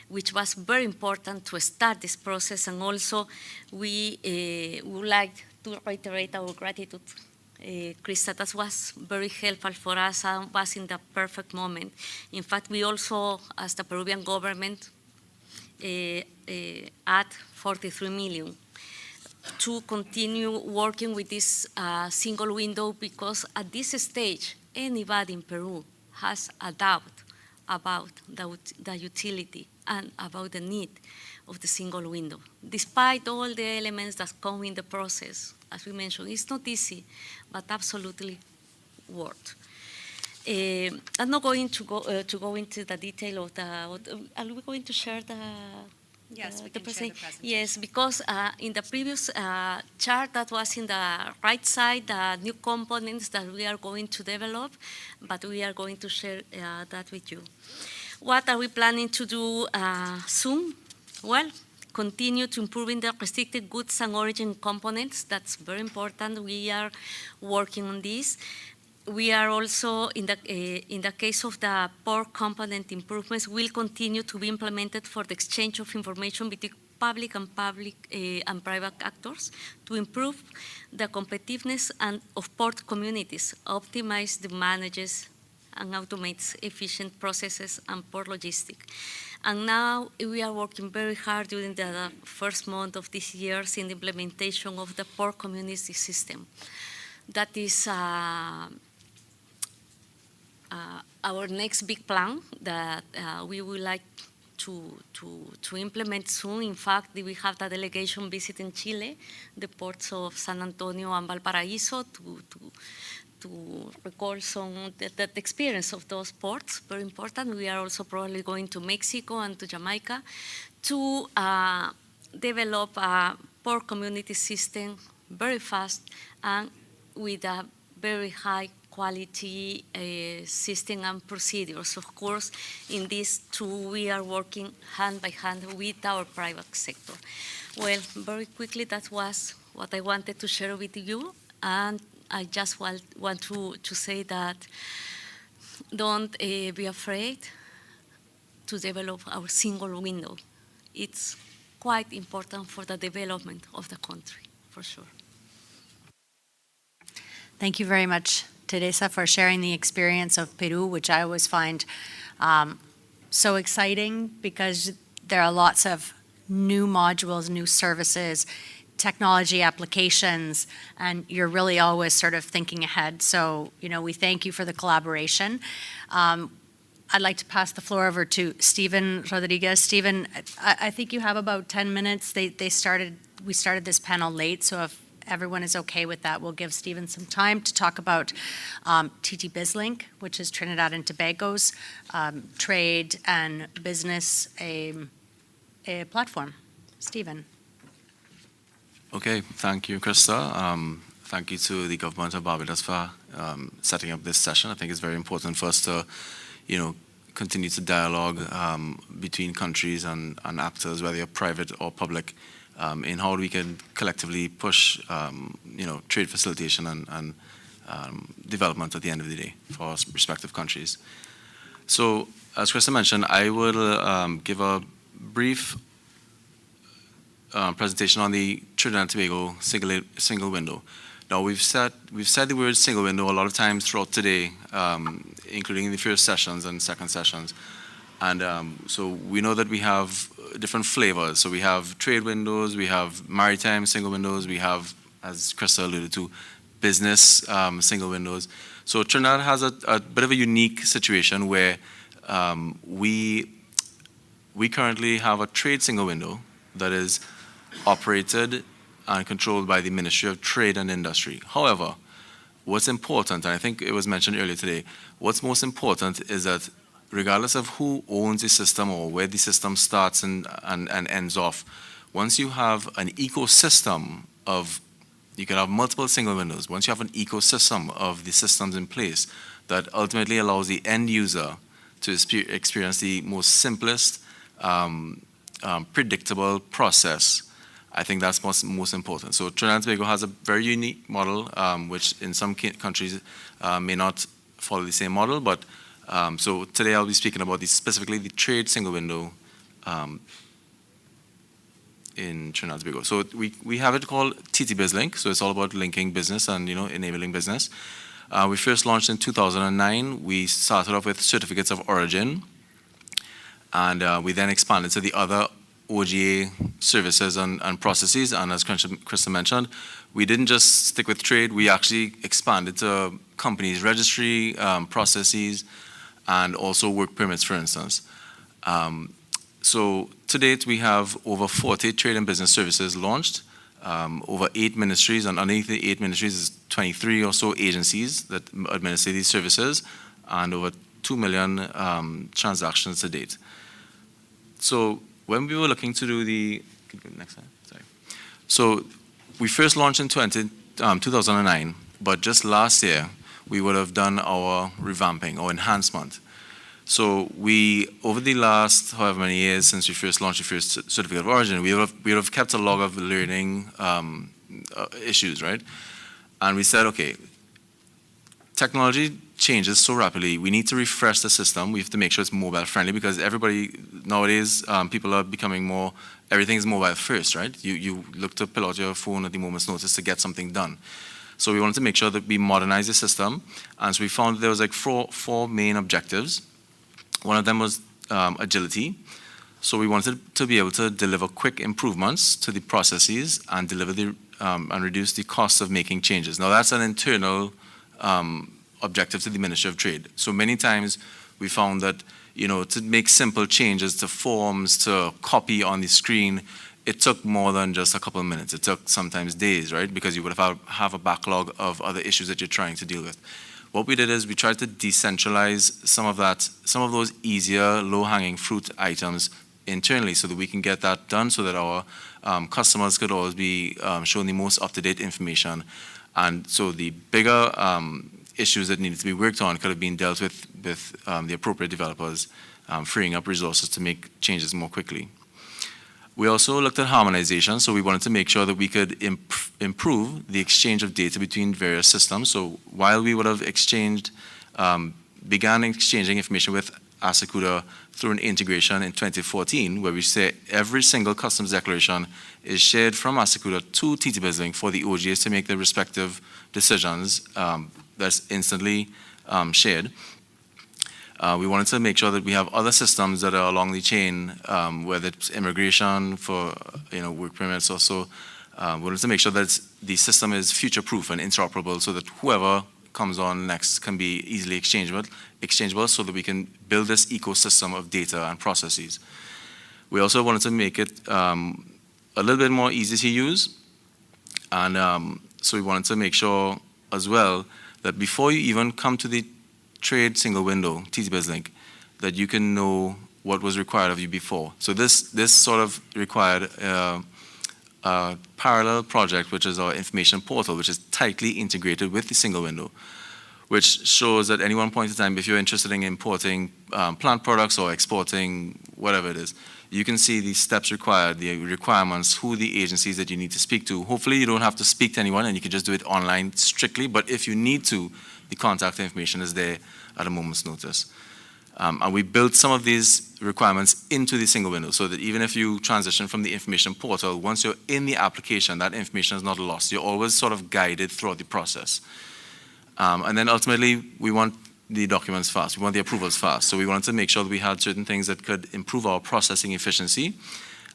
which was very important to start this process. And also, we would like to reiterate our gratitude. Krista, that was very helpful for us and was in the perfect moment. In fact, we also, as the Peruvian government, add 43 million to continue working with this single window, because at this stage, anybody in Peru has a doubt about the utility and about the need of the single window. Despite all the elements that come in the process, as we mentioned, it's not easy, but absolutely worth. I'm not going to go into the detail of are we going to share the? Yes, we the can share the presentation. Yes, because in the previous chart that was in the right side, the new components that we are going to develop, but we are going to share that with you. What are we planning to do soon? Well, continue to improving the restricted goods and origin components. That's very important. We are working on this. we are also, in the case of the port component improvements, will continue to be implemented for the exchange of information between public and private actors to improve the competitiveness of port communities, optimize the manages and automates efficient processes and port logistics. And now we are working very hard during the first month of this year in the implementation of the port community system. That is our next big plan that we would like to implement soon. In fact, we have the delegation visiting Chile, the ports of San Antonio and Valparaiso to record some the experience of those ports. Very important. We are also probably going to Mexico and to Jamaica to develop a port community system very fast and with a very high quality system and procedures. Of course, in these two, we are working hand by hand with our private sector. Well, very quickly, that was what I wanted to share with you. And I just want to say that don't be afraid to develop our single window. It's quite important for the development of the country, for sure. Thank you very much, Teresa, for sharing the experience of Peru, which I always find so exciting because there are lots of new modules, new services, technology applications, and you're really always sort of thinking ahead. So, we thank you for the collaboration. I'd like to pass the floor over to Stephen Rodriguez. Stephen, I think you have about 10 minutes. We started this panel late, so if everyone is okay with that, we'll give Stephen some time to talk about TT BizLink, which is Trinidad and Tobago's trade and business a platform. Stephen. Okay, thank you, Krista. Thank you to the government of Barbados for setting up this session. I think it's very important for us to, continue to dialogue between countries and actors, whether you're private or public, in how we can collectively push, trade facilitation and development at the end of the day for our respective countries. So, as Krista mentioned, I will give a brief presentation on the Trinidad and Tobago single window. Now, we've said the word single window a lot of times throughout today, including in the first sessions and second sessions. And so we know that we have different flavors. So we have trade windows, we have maritime single windows, we have, as Krista alluded to, business single windows. So Trinidad has a bit of a unique situation where we currently have a trade single window that is operated and controlled by the Ministry of Trade and Industry. However, what's important, and I think it was mentioned earlier today, what's most important is that regardless of who owns the system or where the system starts and ends off, once you have an ecosystem you can have multiple single windows. Once you have an ecosystem of the systems in place that ultimately allows the end user to experience the most simplest, predictable process, I think that's most important. So Trinidad and Tobago has a very unique model, which in some countries may not follow the same model, but so today I'll be speaking about specifically the trade single window in Trinidad and Tobago. So we have it called TT BizLink, so it's all about linking business and enabling business. We first launched in 2009. We started off with certificates of origin, and we then expanded to the other OGA services and processes. And as Krista mentioned, we didn't just stick with trade, we actually expanded to companies' registry, processes, and also work permits, for instance. So to date, we have over 40 trade and business services launched, over 8 ministries, and underneath the 8 ministries is 23 or so agencies that administer these services, and over 2 million transactions to date. So when we were looking to do next slide, sorry. So we first launched in 2009, but just last year, we would have done our revamping or enhancement. So over the last however many years since we first launched the first certificate of origin, we would have kept a log of learning issues, right? And we said, okay, technology changes so rapidly. We need to refresh the system. We have to make sure it's mobile friendly because everybody nowadays, people are becoming more, everything's mobile first, right? You look to pull out your phone at the moment's notice to get something done. So we wanted to make sure that we modernize the system. And so we found there was like four main objectives. One of them was agility. So we wanted to be able to deliver quick improvements to the processes and deliver and reduce the cost of making changes. Now that's an internal objective to the Ministry of Trade. So many times we found that, to make simple changes to forms, to copy on the screen, it took more than just a couple of minutes. It took sometimes days, right? Because you would have a backlog of other issues that you're trying to deal with. What we did is we tried to decentralize some of those easier, low-hanging fruit items internally so that we can get that done so that our customers could always be shown the most up-to-date information. And so the bigger issues that needed to be worked on could have been dealt with the appropriate developers, freeing up resources to make changes more quickly. We also looked at harmonization, so we wanted to make sure that we could improve the exchange of data between various systems. So while we would have began exchanging information with Asakuda through an integration in 2014, where we say every single customs declaration is shared from Asakuda to TT BizLink for the OGAs to make their respective decisions. That's instantly shared. We wanted to make sure that we have other systems that are along the chain, whether it's immigration for work permits also. We wanted to make sure that the system is future-proof and interoperable so that whoever comes on next can be easily exchangeable so that we can build this ecosystem of data and processes. We also wanted to make it a little bit more easy to use. And so we wanted to make sure as well that before you even come to the trade single window, TT BizLink, that you can know what was required of you before. So this sort of required a parallel project, which is our information portal, which is tightly integrated with the single window, which shows at any one point in time, if you're interested in importing plant products or exporting whatever it is, you can see the steps required, the requirements, who the agencies that you need to speak to. Hopefully you don't have to speak to anyone and you can just do it online strictly, but if you need to, the contact information is there at a moment's notice. And we built some of these requirements into the single window so that even if you transition from the information portal, once you're in the application, that information is not lost. You're always sort of guided throughout the process. And then ultimately, we want the documents fast. We want the approvals fast. So we wanted to make sure that we had certain things that could improve our processing efficiency,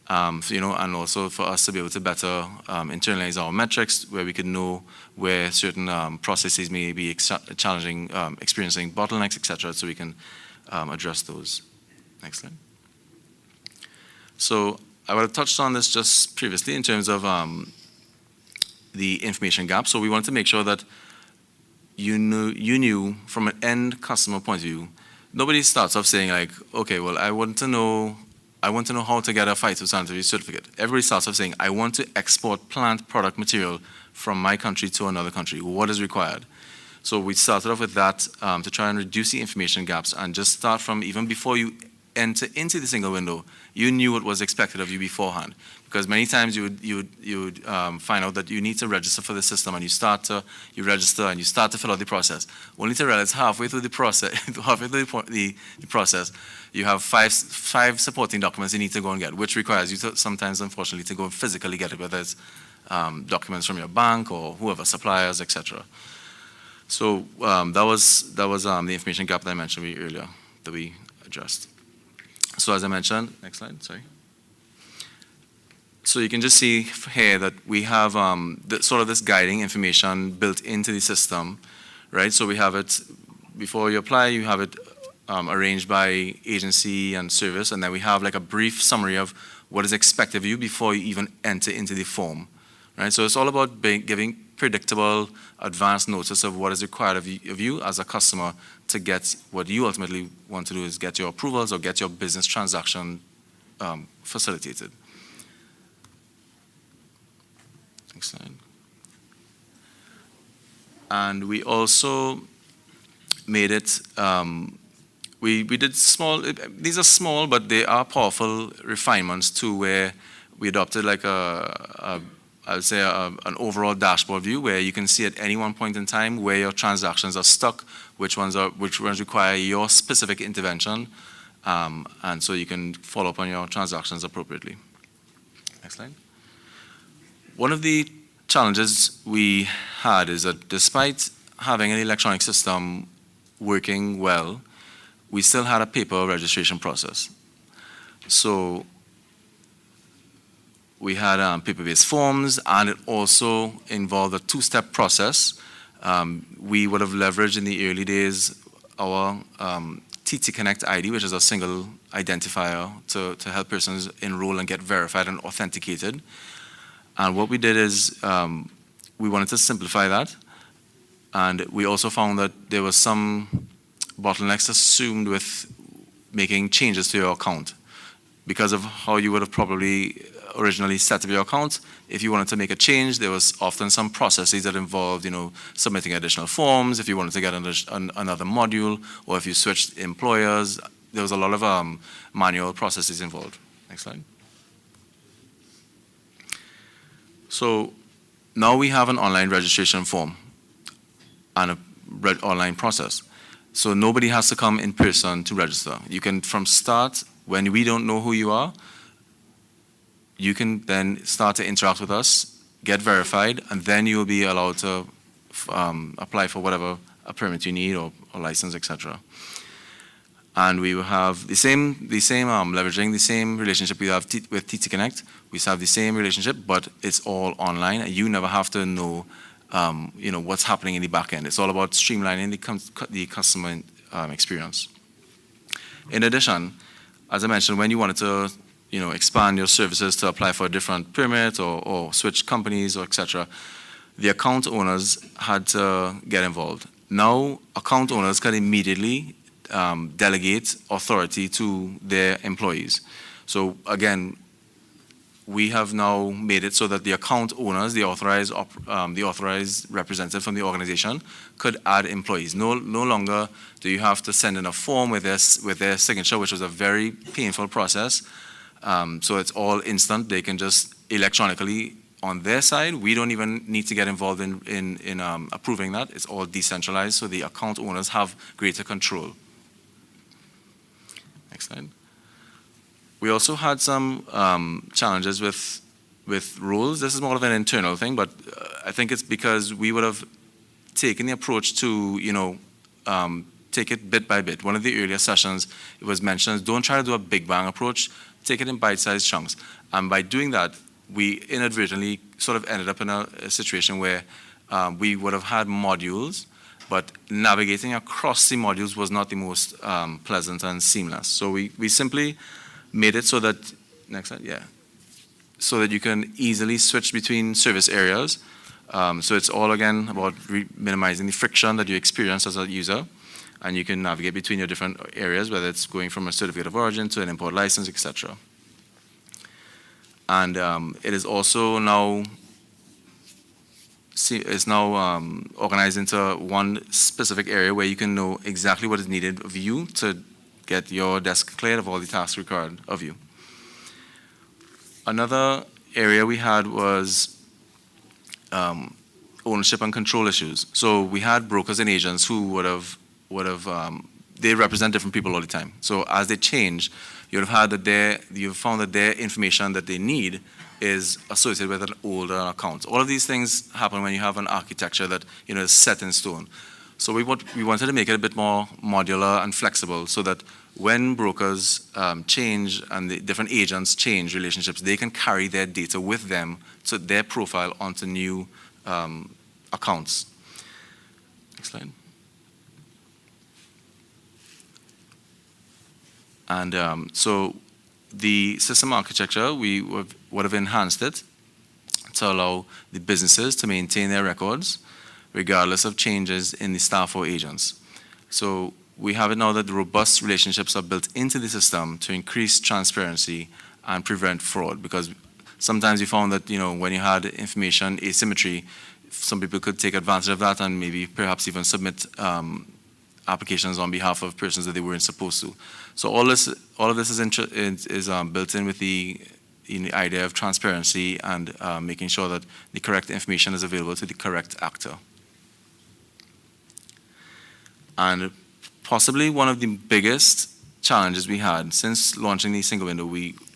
and also for us to be able to better internalize our metrics, where we could know where certain processes may be challenging, experiencing bottlenecks, etc., so we can address those. Next slide. So I would have touched on this just previously in terms of the information gap. So we wanted to make sure that you knew from an end customer point of view. Nobody starts off saying like, okay, well, I want to know how to get a phytosanitary certificate. Everybody starts off saying, I want to export plant product material from my country to another country. What is required? So we started off with that to try and reduce the information gaps and just start from even before you enter into the single window, you knew what was expected of you beforehand. Because many times you would find out that you need to register for the system, and you register and you start to fill out the process, only to realize halfway through the process, you have five supporting documents you need to go and get, which requires you to sometimes, unfortunately, to go and physically get it, whether it's documents from your bank or whoever, suppliers, etc. So that was the information gap that I mentioned earlier that we addressed. So as I mentioned, next slide, sorry. So you can just see here that we have sort of this guiding information built into the system, right? So we have it, before you apply, you have it arranged by agency and service, and then we have like a brief summary of what is expected of you before you even enter into the form, right? So it's all about giving predictable, advanced notice of what is required of you as a customer to get what you ultimately want to do is get your approvals or get your business transaction facilitated. Next slide. And we also made it, we did small, these are small, but they are powerful refinements too, where we adopted like an I would say, an overall dashboard view where you can see at any one point in time where your transactions are stuck, which ones require your specific intervention, and so you can follow up on your transactions appropriately. Next slide. One of the challenges we had is that despite having an electronic system working well, we still had a paper registration process. So we had paper-based forms, and it also involved a two-step process. We would have leveraged in the early days our TT Connect ID, which is a single identifier to help persons enroll and get verified and authenticated. And what we did is we wanted to simplify that. And we also found that there was some bottlenecks assumed with making changes to your account. Because of how you would have probably originally set up your account, if you wanted to make a change, there was often some processes that involved, submitting additional forms, if you wanted to get another module, or if you switched employers, there was a lot of manual processes involved. Next slide. So now we have an online registration form and a online process. So nobody has to come in person to register. You can, from start, when we don't know who you are, you can then start to interact with us, get verified, and then you'll be allowed to apply for whatever a permit you need or license, etc. And we will have the same leveraging the same relationship we have with TT Connect. We have the same relationship, but it's all online, and you never have to know what's happening in the back end. It's all about streamlining the customer experience. In addition, as I mentioned, when you wanted to expand your services to apply for a different permit or switch companies or etc., the account owners had to get involved. Now, account owners can immediately delegate authority to their employees. So again, we have now made it so that the account owners, the authorized representative from the organization, could add employees. No longer do you have to send in a form with their signature, which was a very painful process. So it's all instant. They can just electronically on their side. We don't even need to get involved in approving that. It's all decentralized, so the account owners have greater control. Next slide. We also had some challenges with rules. This is more of an internal thing, but I think it's because we would have taken the approach to, take it bit by bit. One of the earlier sessions, it was mentioned, don't try to do a big bang approach, take it in bite-sized chunks. And by doing that, we inadvertently sort of ended up in a situation where we would have had modules, but navigating across the modules was not the most pleasant and seamless. So we simply made it so that, next slide, yeah, so that you can easily switch between service areas. So it's all, again, about minimizing the friction that you experience as a user, and you can navigate between your different areas, whether it's going from a certificate of origin to an import license, etc. And it is also now organized into one specific area where you can know exactly what is needed of you to get your desk cleared of all the tasks required of you. Another area we had was ownership and control issues. So we had brokers and agents who would have they represent different people all the time. So as they change, you've found that their information that they need is associated with an older account. All of these things happen when you have an architecture that is set in stone. So we wanted to make it a bit more modular and flexible, so that when brokers change and the different agents change relationships, they can carry their data with them, so their profile onto new accounts. Next slide. And so the system architecture, we would have enhanced it to allow the businesses to maintain their records regardless of changes in the staff or agents. So we have it now that the robust relationships are built into the system to increase transparency and prevent fraud, because sometimes we found that when you had information asymmetry, some people could take advantage of that and maybe perhaps even submit applications on behalf of persons that they weren't supposed to. So all of this is built in with the the idea of transparency and making sure that the correct information is available to the correct actor. And possibly one of the biggest challenges we had since launching the single window,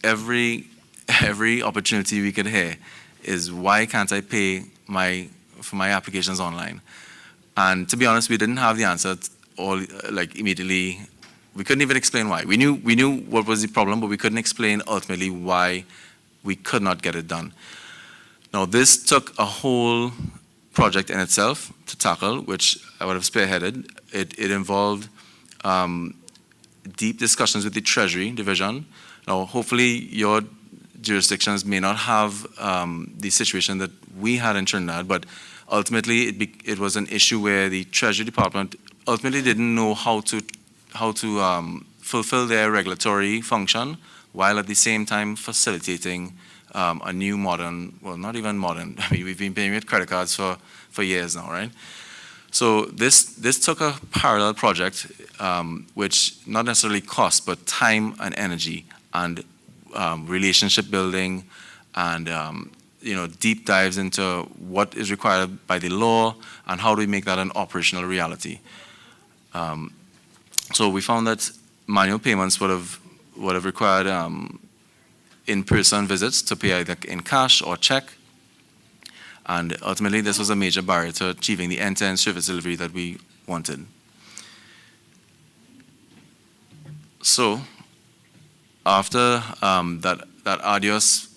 every opportunity we could hear is, why can't I pay for my applications online? And to be honest, we didn't have the answer immediately. We couldn't even explain why. We knew what was the problem, but we couldn't explain ultimately why we could not get it done. Now, this took a whole project in itself to tackle, which I would have spearheaded. It involved deep discussions with the Treasury Division. Now, hopefully, your jurisdictions may not have the situation that we had in Trinidad, but ultimately, it was an issue where the Treasury Department ultimately didn't know how to fulfill their regulatory function, while at the same time facilitating a new modern, well, not even modern. I mean, we've been paying with credit cards for years now, right? So this took a parallel project, which not necessarily cost, but time and energy and relationship building and deep dives into what is required by the law and how do we make that an operational reality. So we found that manual payments would have required in-person visits to pay either in cash or check. And ultimately, this was a major barrier to achieving the end-to-end service delivery that we wanted. So after that arduous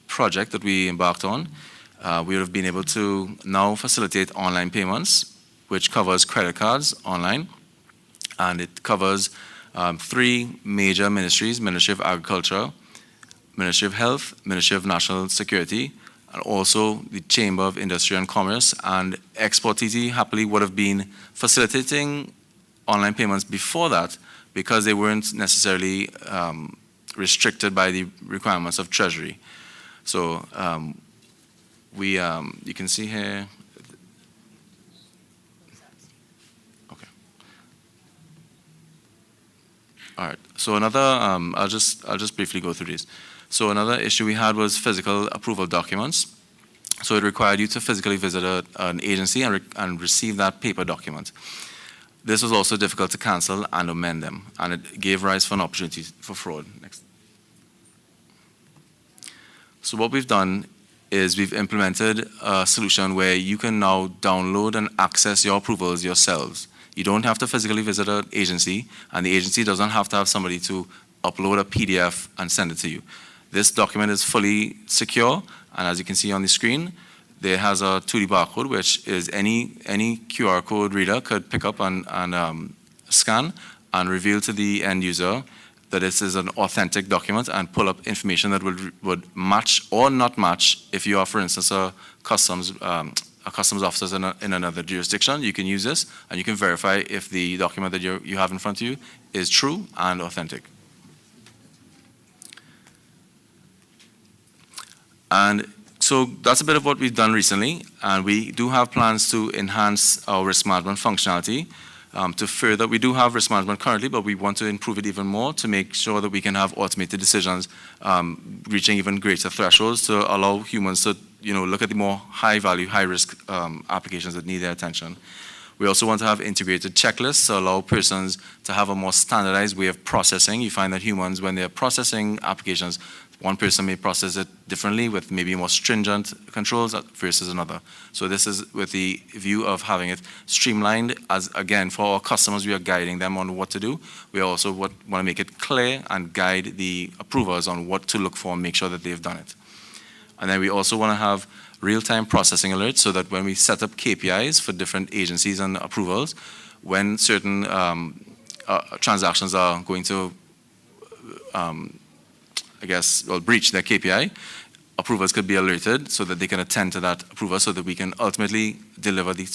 project that we embarked on, we would have been able to now facilitate online payments, which covers credit cards online. And it covers 3 major ministries: Ministry of Agriculture, Ministry of Health, Ministry of National Security, and also the Chamber of Industry and Commerce. And Export TT happily would have been facilitating online payments before that, because they weren't necessarily restricted by the requirements of Treasury. So you can see here. Okay. All right. So another, I'll just briefly go through these. So another issue we had was physical approval documents. So it required you to physically visit an agency and receive that paper document. This was also difficult to cancel and amend them, and it gave rise for an opportunity for fraud. Next. So what we've done is we've implemented a solution where you can now download and access your approvals yourselves. You don't have to physically visit an agency, and the agency doesn't have to have somebody to upload a PDF and send it to you. This document is fully secure, and as you can see on the screen, there has a 2D barcode, which is any QR code reader could pick up and scan and reveal to the end user that this is an authentic document and pull up information that would match or not match. If you are, for instance, a customs officer in another jurisdiction, you can use this and you can verify if the document that you have in front of you is true and authentic. And so that's a bit of what we've done recently, and we do have plans to enhance our risk management functionality. To further, we do have risk management currently, but we want to improve it even more to make sure that we can have automated decisions, reaching even greater thresholds to allow humans to look at the more high-value, high-risk applications that need their attention. We also want to have integrated checklists to allow persons to have a more standardized way of processing. You find that humans, when they're processing applications, one person may process it differently with maybe more stringent controls versus another. So this is with the view of having it streamlined. As again, for our customers, we are guiding them on what to do. We also want to make it clear and guide the approvers on what to look for and make sure that they've done it. And then we also want to have real-time processing alerts so that when we set up KPIs for different agencies and approvals, when certain transactions are going to breach their KPI, approvers could be alerted so that they can attend to that approval so that we can ultimately deliver the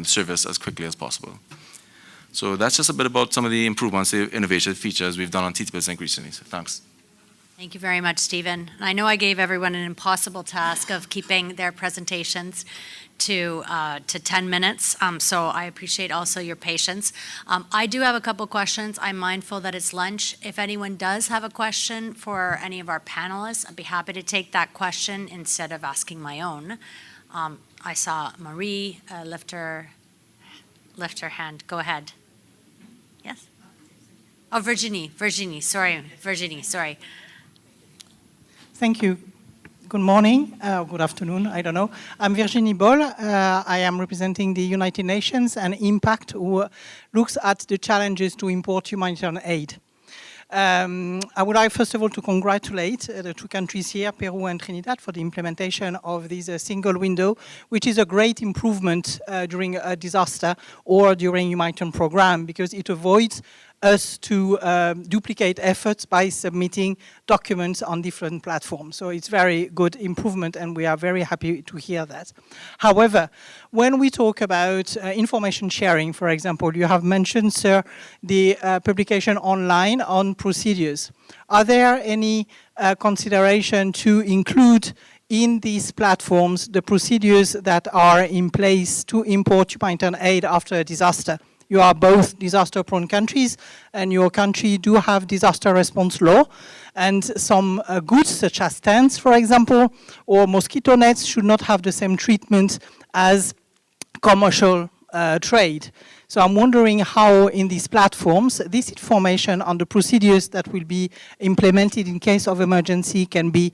service as quickly as possible. So that's just a bit about some of the improvements, the innovative features we've done on TTP Sync recently. So thanks. Thank you very much, Stephen. I know I gave everyone an impossible task of keeping their presentations to 10 minutes, so I appreciate also your patience. I do have a couple questions. I'm mindful that it's lunch. If anyone does have a question for any of our panelists, I'd be happy to take that question instead of asking my own. I saw Marie lift her hand. Go ahead. Yes? Oh, Virginie, sorry. Thank you. Good morning, good afternoon, I don't know. I'm Virginie Boll. I am representing the United Nations and Impact, who looks at the challenges to import humanitarian aid. I would like, first of all, to congratulate the two countries here, Peru and Trinidad, for the implementation of this single window, which is a great improvement during a disaster or during a humanitarian program, because it avoids us to duplicate efforts by submitting documents on different platforms. So it's very good improvement, and we are very happy to hear that. However, when we talk about information sharing, for example, you have mentioned, sir, the publication online on procedures. Are there any consideration to include in these platforms the procedures that are in place to import humanitarian aid after a disaster? You are both disaster-prone countries, and your country do have disaster response law, and some goods such as tents, for example, or mosquito nets should not have the same treatment as commercial trade. So I'm wondering how in these platforms, this information on the procedures that will be implemented in case of emergency can be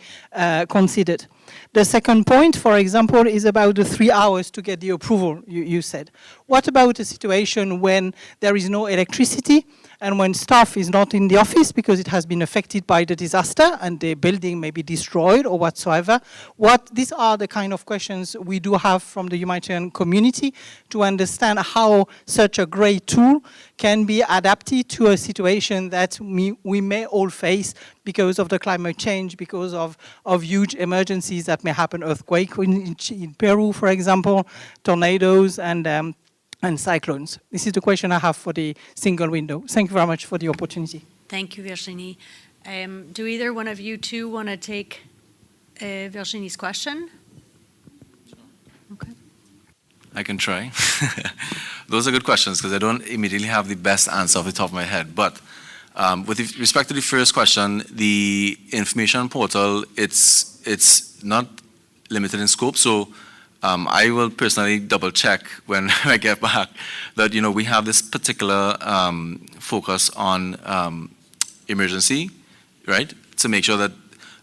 considered. The second point, for example, is about the 3 hours to get the approval, you said. What about a situation when there is no electricity and when staff is not in the office because it has been affected by the disaster and the building may be destroyed or whatsoever? These are the kind of questions we do have from the humanitarian community to understand how such a great tool can be adapted to a situation that we may all face because of the climate change, because of huge emergencies that may happen, earthquake in Peru, for example, tornadoes and cyclones. This is the question I have for the single window. Thank you very much for the opportunity. Thank you, Virginie. Do either one of you two want to take Virginie's question? Okay. I can try. Those are good questions because I don't immediately have the best answer off the top of my head. But with respect to the first question, the information portal, it's not limited in scope. So I will personally double check when I get back that, you know, we have this particular focus on emergency, right? To make sure that,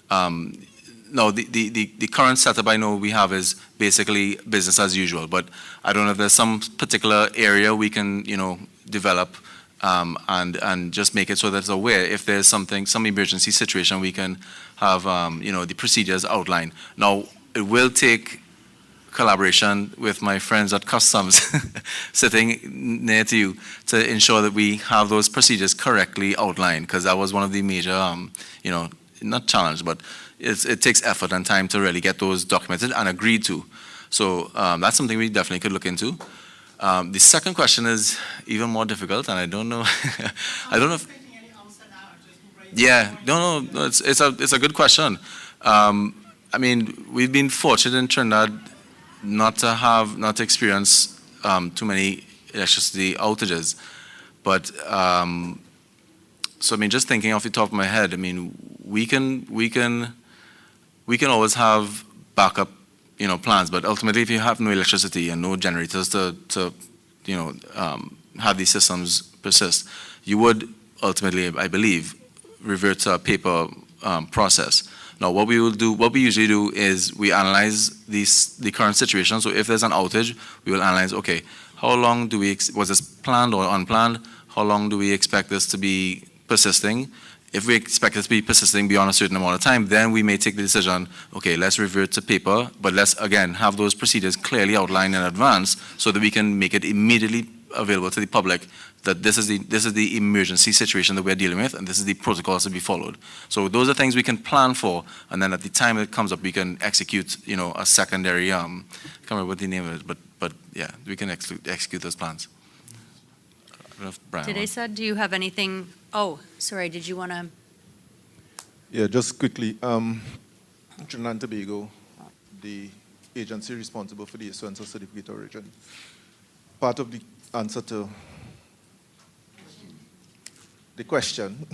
no, the current setup I know we have is basically business as usual, but I don't know if there's some particular area we can, you know, develop and just make it so that it's aware if there's some emergency situation, we can have, you know, the procedures outlined. Now, it will take collaboration with my friends at Customs sitting near to you to ensure that we have those procedures correctly outlined, because that was one of the major, you know, not challenge, but it takes effort and time to really get those documented and agreed to. So that's something we definitely could look into. The second question is even more difficult, and I don't know. I don't know if. Yeah, no, it's a good question. I mean, we've been fortunate in Trinidad not to experience too many electricity outages, but so I mean, just thinking off the top of my head, I mean, we can always have backup, you know, plans, but ultimately, if you have no electricity and no generators to you know, have these systems persist, you would ultimately, I believe, revert to a paper process. Now, what we usually do is we analyze the current situation. So if there's an outage, we will analyze, okay, how long was this planned or unplanned? How long do we expect this to be persisting? If we expect it to be persisting beyond a certain amount of time, then we may take the decision, okay, let's revert to paper, but let's, again, have those procedures clearly outlined in advance so that we can make it immediately available to the public that this is the emergency situation that we're dealing with, and this is the protocols to be followed. So those are things we can plan for, and then at the time it comes up, we can execute, you know, a secondary, I can't remember what the name of it, but yeah, we can execute those plans. I don't know if Brian Teresa, do you have anything? Oh, sorry, did you want to? Yeah, just quickly, Trinidad and Tobago, the agency responsible for the issuance of certificate of origin. Part of the answer to the question,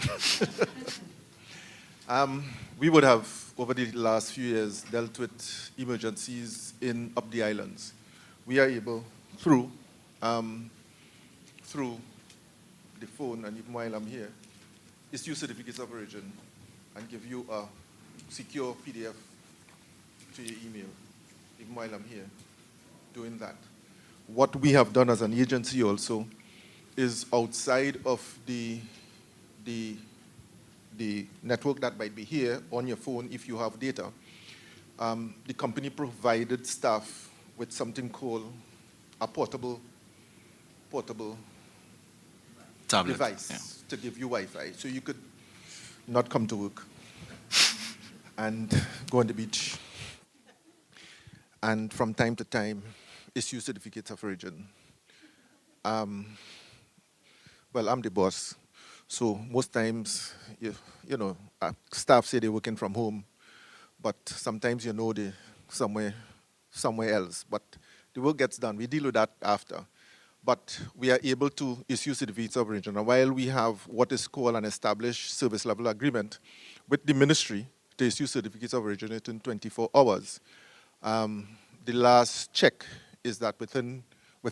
we would have, over the last few years, dealt with emergencies up the islands. We are able, through the phone, and even while I'm here, issue certificates of origin and give you a secure PDF to your email, even while I'm here doing that. What we have done as an agency also is outside of the network that might be here on your phone if you have data. The company provided staff with something called a portable Tablet. device Yeah. to give you Wi-Fi. So you could not come to work and go on the beach. And from time to time, issue certificates of origin. Well, I'm the boss. So most times, you know, staff say they're working from home, but sometimes they're somewhere else. But the work gets done. We deal with that after. But we are able to issue certificates of origin. And while we have what is called an established service level agreement with the ministry to issue certificates of origin within 24 hours, the last check is that within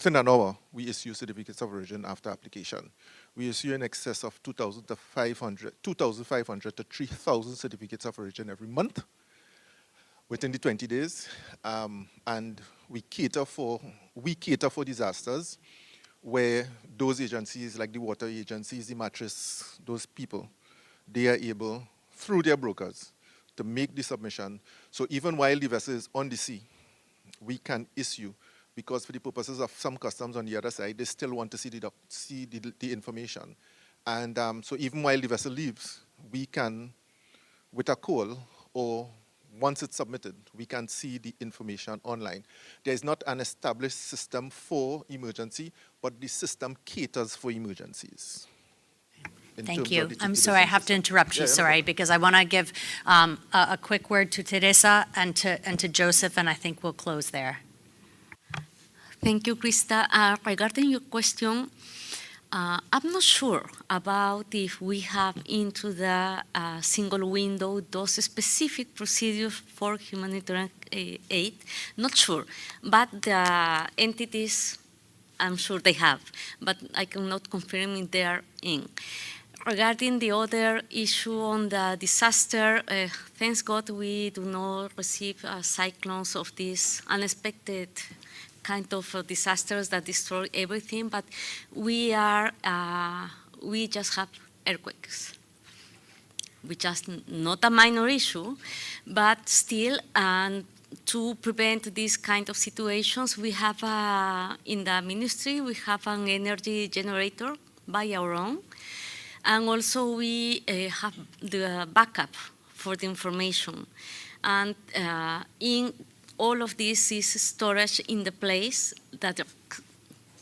an hour, we issue certificates of origin after application. We issue in excess of 2,500 to 3,000 certificates of origin every month within the 20 days. And we cater for disasters where those agencies, like the water agencies, the mattress, those people, they are able, through their brokers, to make the submission. So even while the vessel is on the sea, we can issue, because for the purposes of some customs on the other side, they still want to see the information. And so even while the vessel leaves, we can, with a call, or once it's submitted, we can see the information online. There is not an established system for emergency, but the system caters for emergencies. Thank you. I'm sorry, I have to interrupt you, sorry, because I want to give a quick word to Teresa and to Joseph, and I think we'll close there. Thank you, Krista. Regarding your question, I'm not sure about if we have into the single window those specific procedures for humanitarian aid. Not sure, but the entities, I'm sure they have, but I cannot confirm if they are in. Regarding the other issue on the disaster, thanks God we do not receive cyclones of these unexpected kind of disasters that destroy everything, but we just have earthquakes, which is not a minor issue, but still, to prevent these kind of situations, we have, in the ministry, we have an energy generator by our own, and also we have the backup for the information. And in all of this is storage in the place that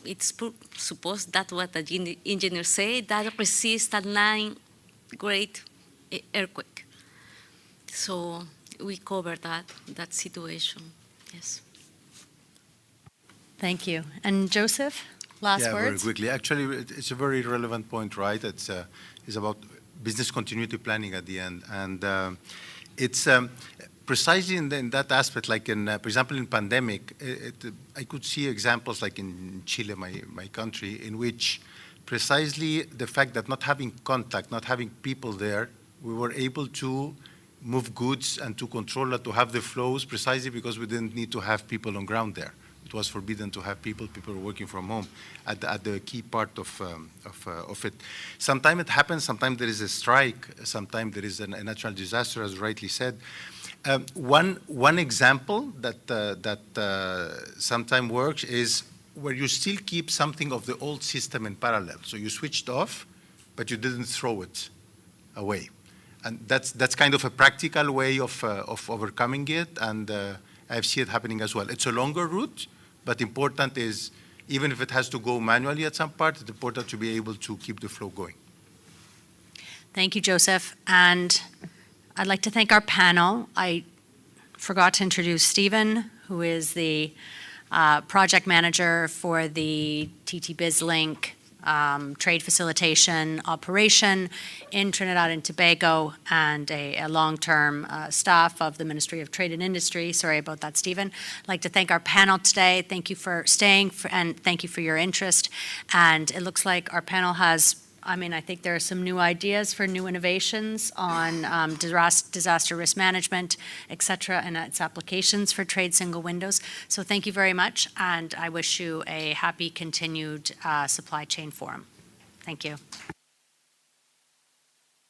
it's supposed, that's what the engineers say, that resists a 9-grade earthquake. So we cover that situation, yes. Thank you. And Joseph, last Yeah, words? very quickly. Actually, it's a very relevant point, right? It's about business continuity planning at the end. And it's precisely in that aspect, like for example, in pandemic, I could see examples like in Chile, my country, in which precisely the fact that not having contact, not having people there, we were able to move goods and to control it, to have the flows, precisely because we didn't need to have people on ground there. It was forbidden to have people were working from home at the key part of it. Sometimes it happens, sometimes there is a strike, sometimes there is a natural disaster, as rightly said. One example that sometimes works is where you still keep something of the old system in parallel. So you switched off, but you didn't throw it away. And that's kind of a practical way of overcoming it, and I see it happening as well. It's a longer route, but important is, even if it has to go manually at some part, it's important to be able to keep the flow going. Thank you, Joseph. And I'd like to thank our panel. I forgot to introduce Stephen, who is the project manager for the TT BizLink trade facilitation operation in Trinidad and Tobago, and a long-term staff of the Ministry of Trade and Industry. Sorry about that, Stephen. I'd like to thank our panel today. Thank you for staying, and thank you for your interest. And it looks like our panel has, I think there are some new ideas for new innovations on disaster risk management, et cetera, and its applications for trade single windows. So thank you very much, and I wish you a happy continued supply chain forum. Thank you.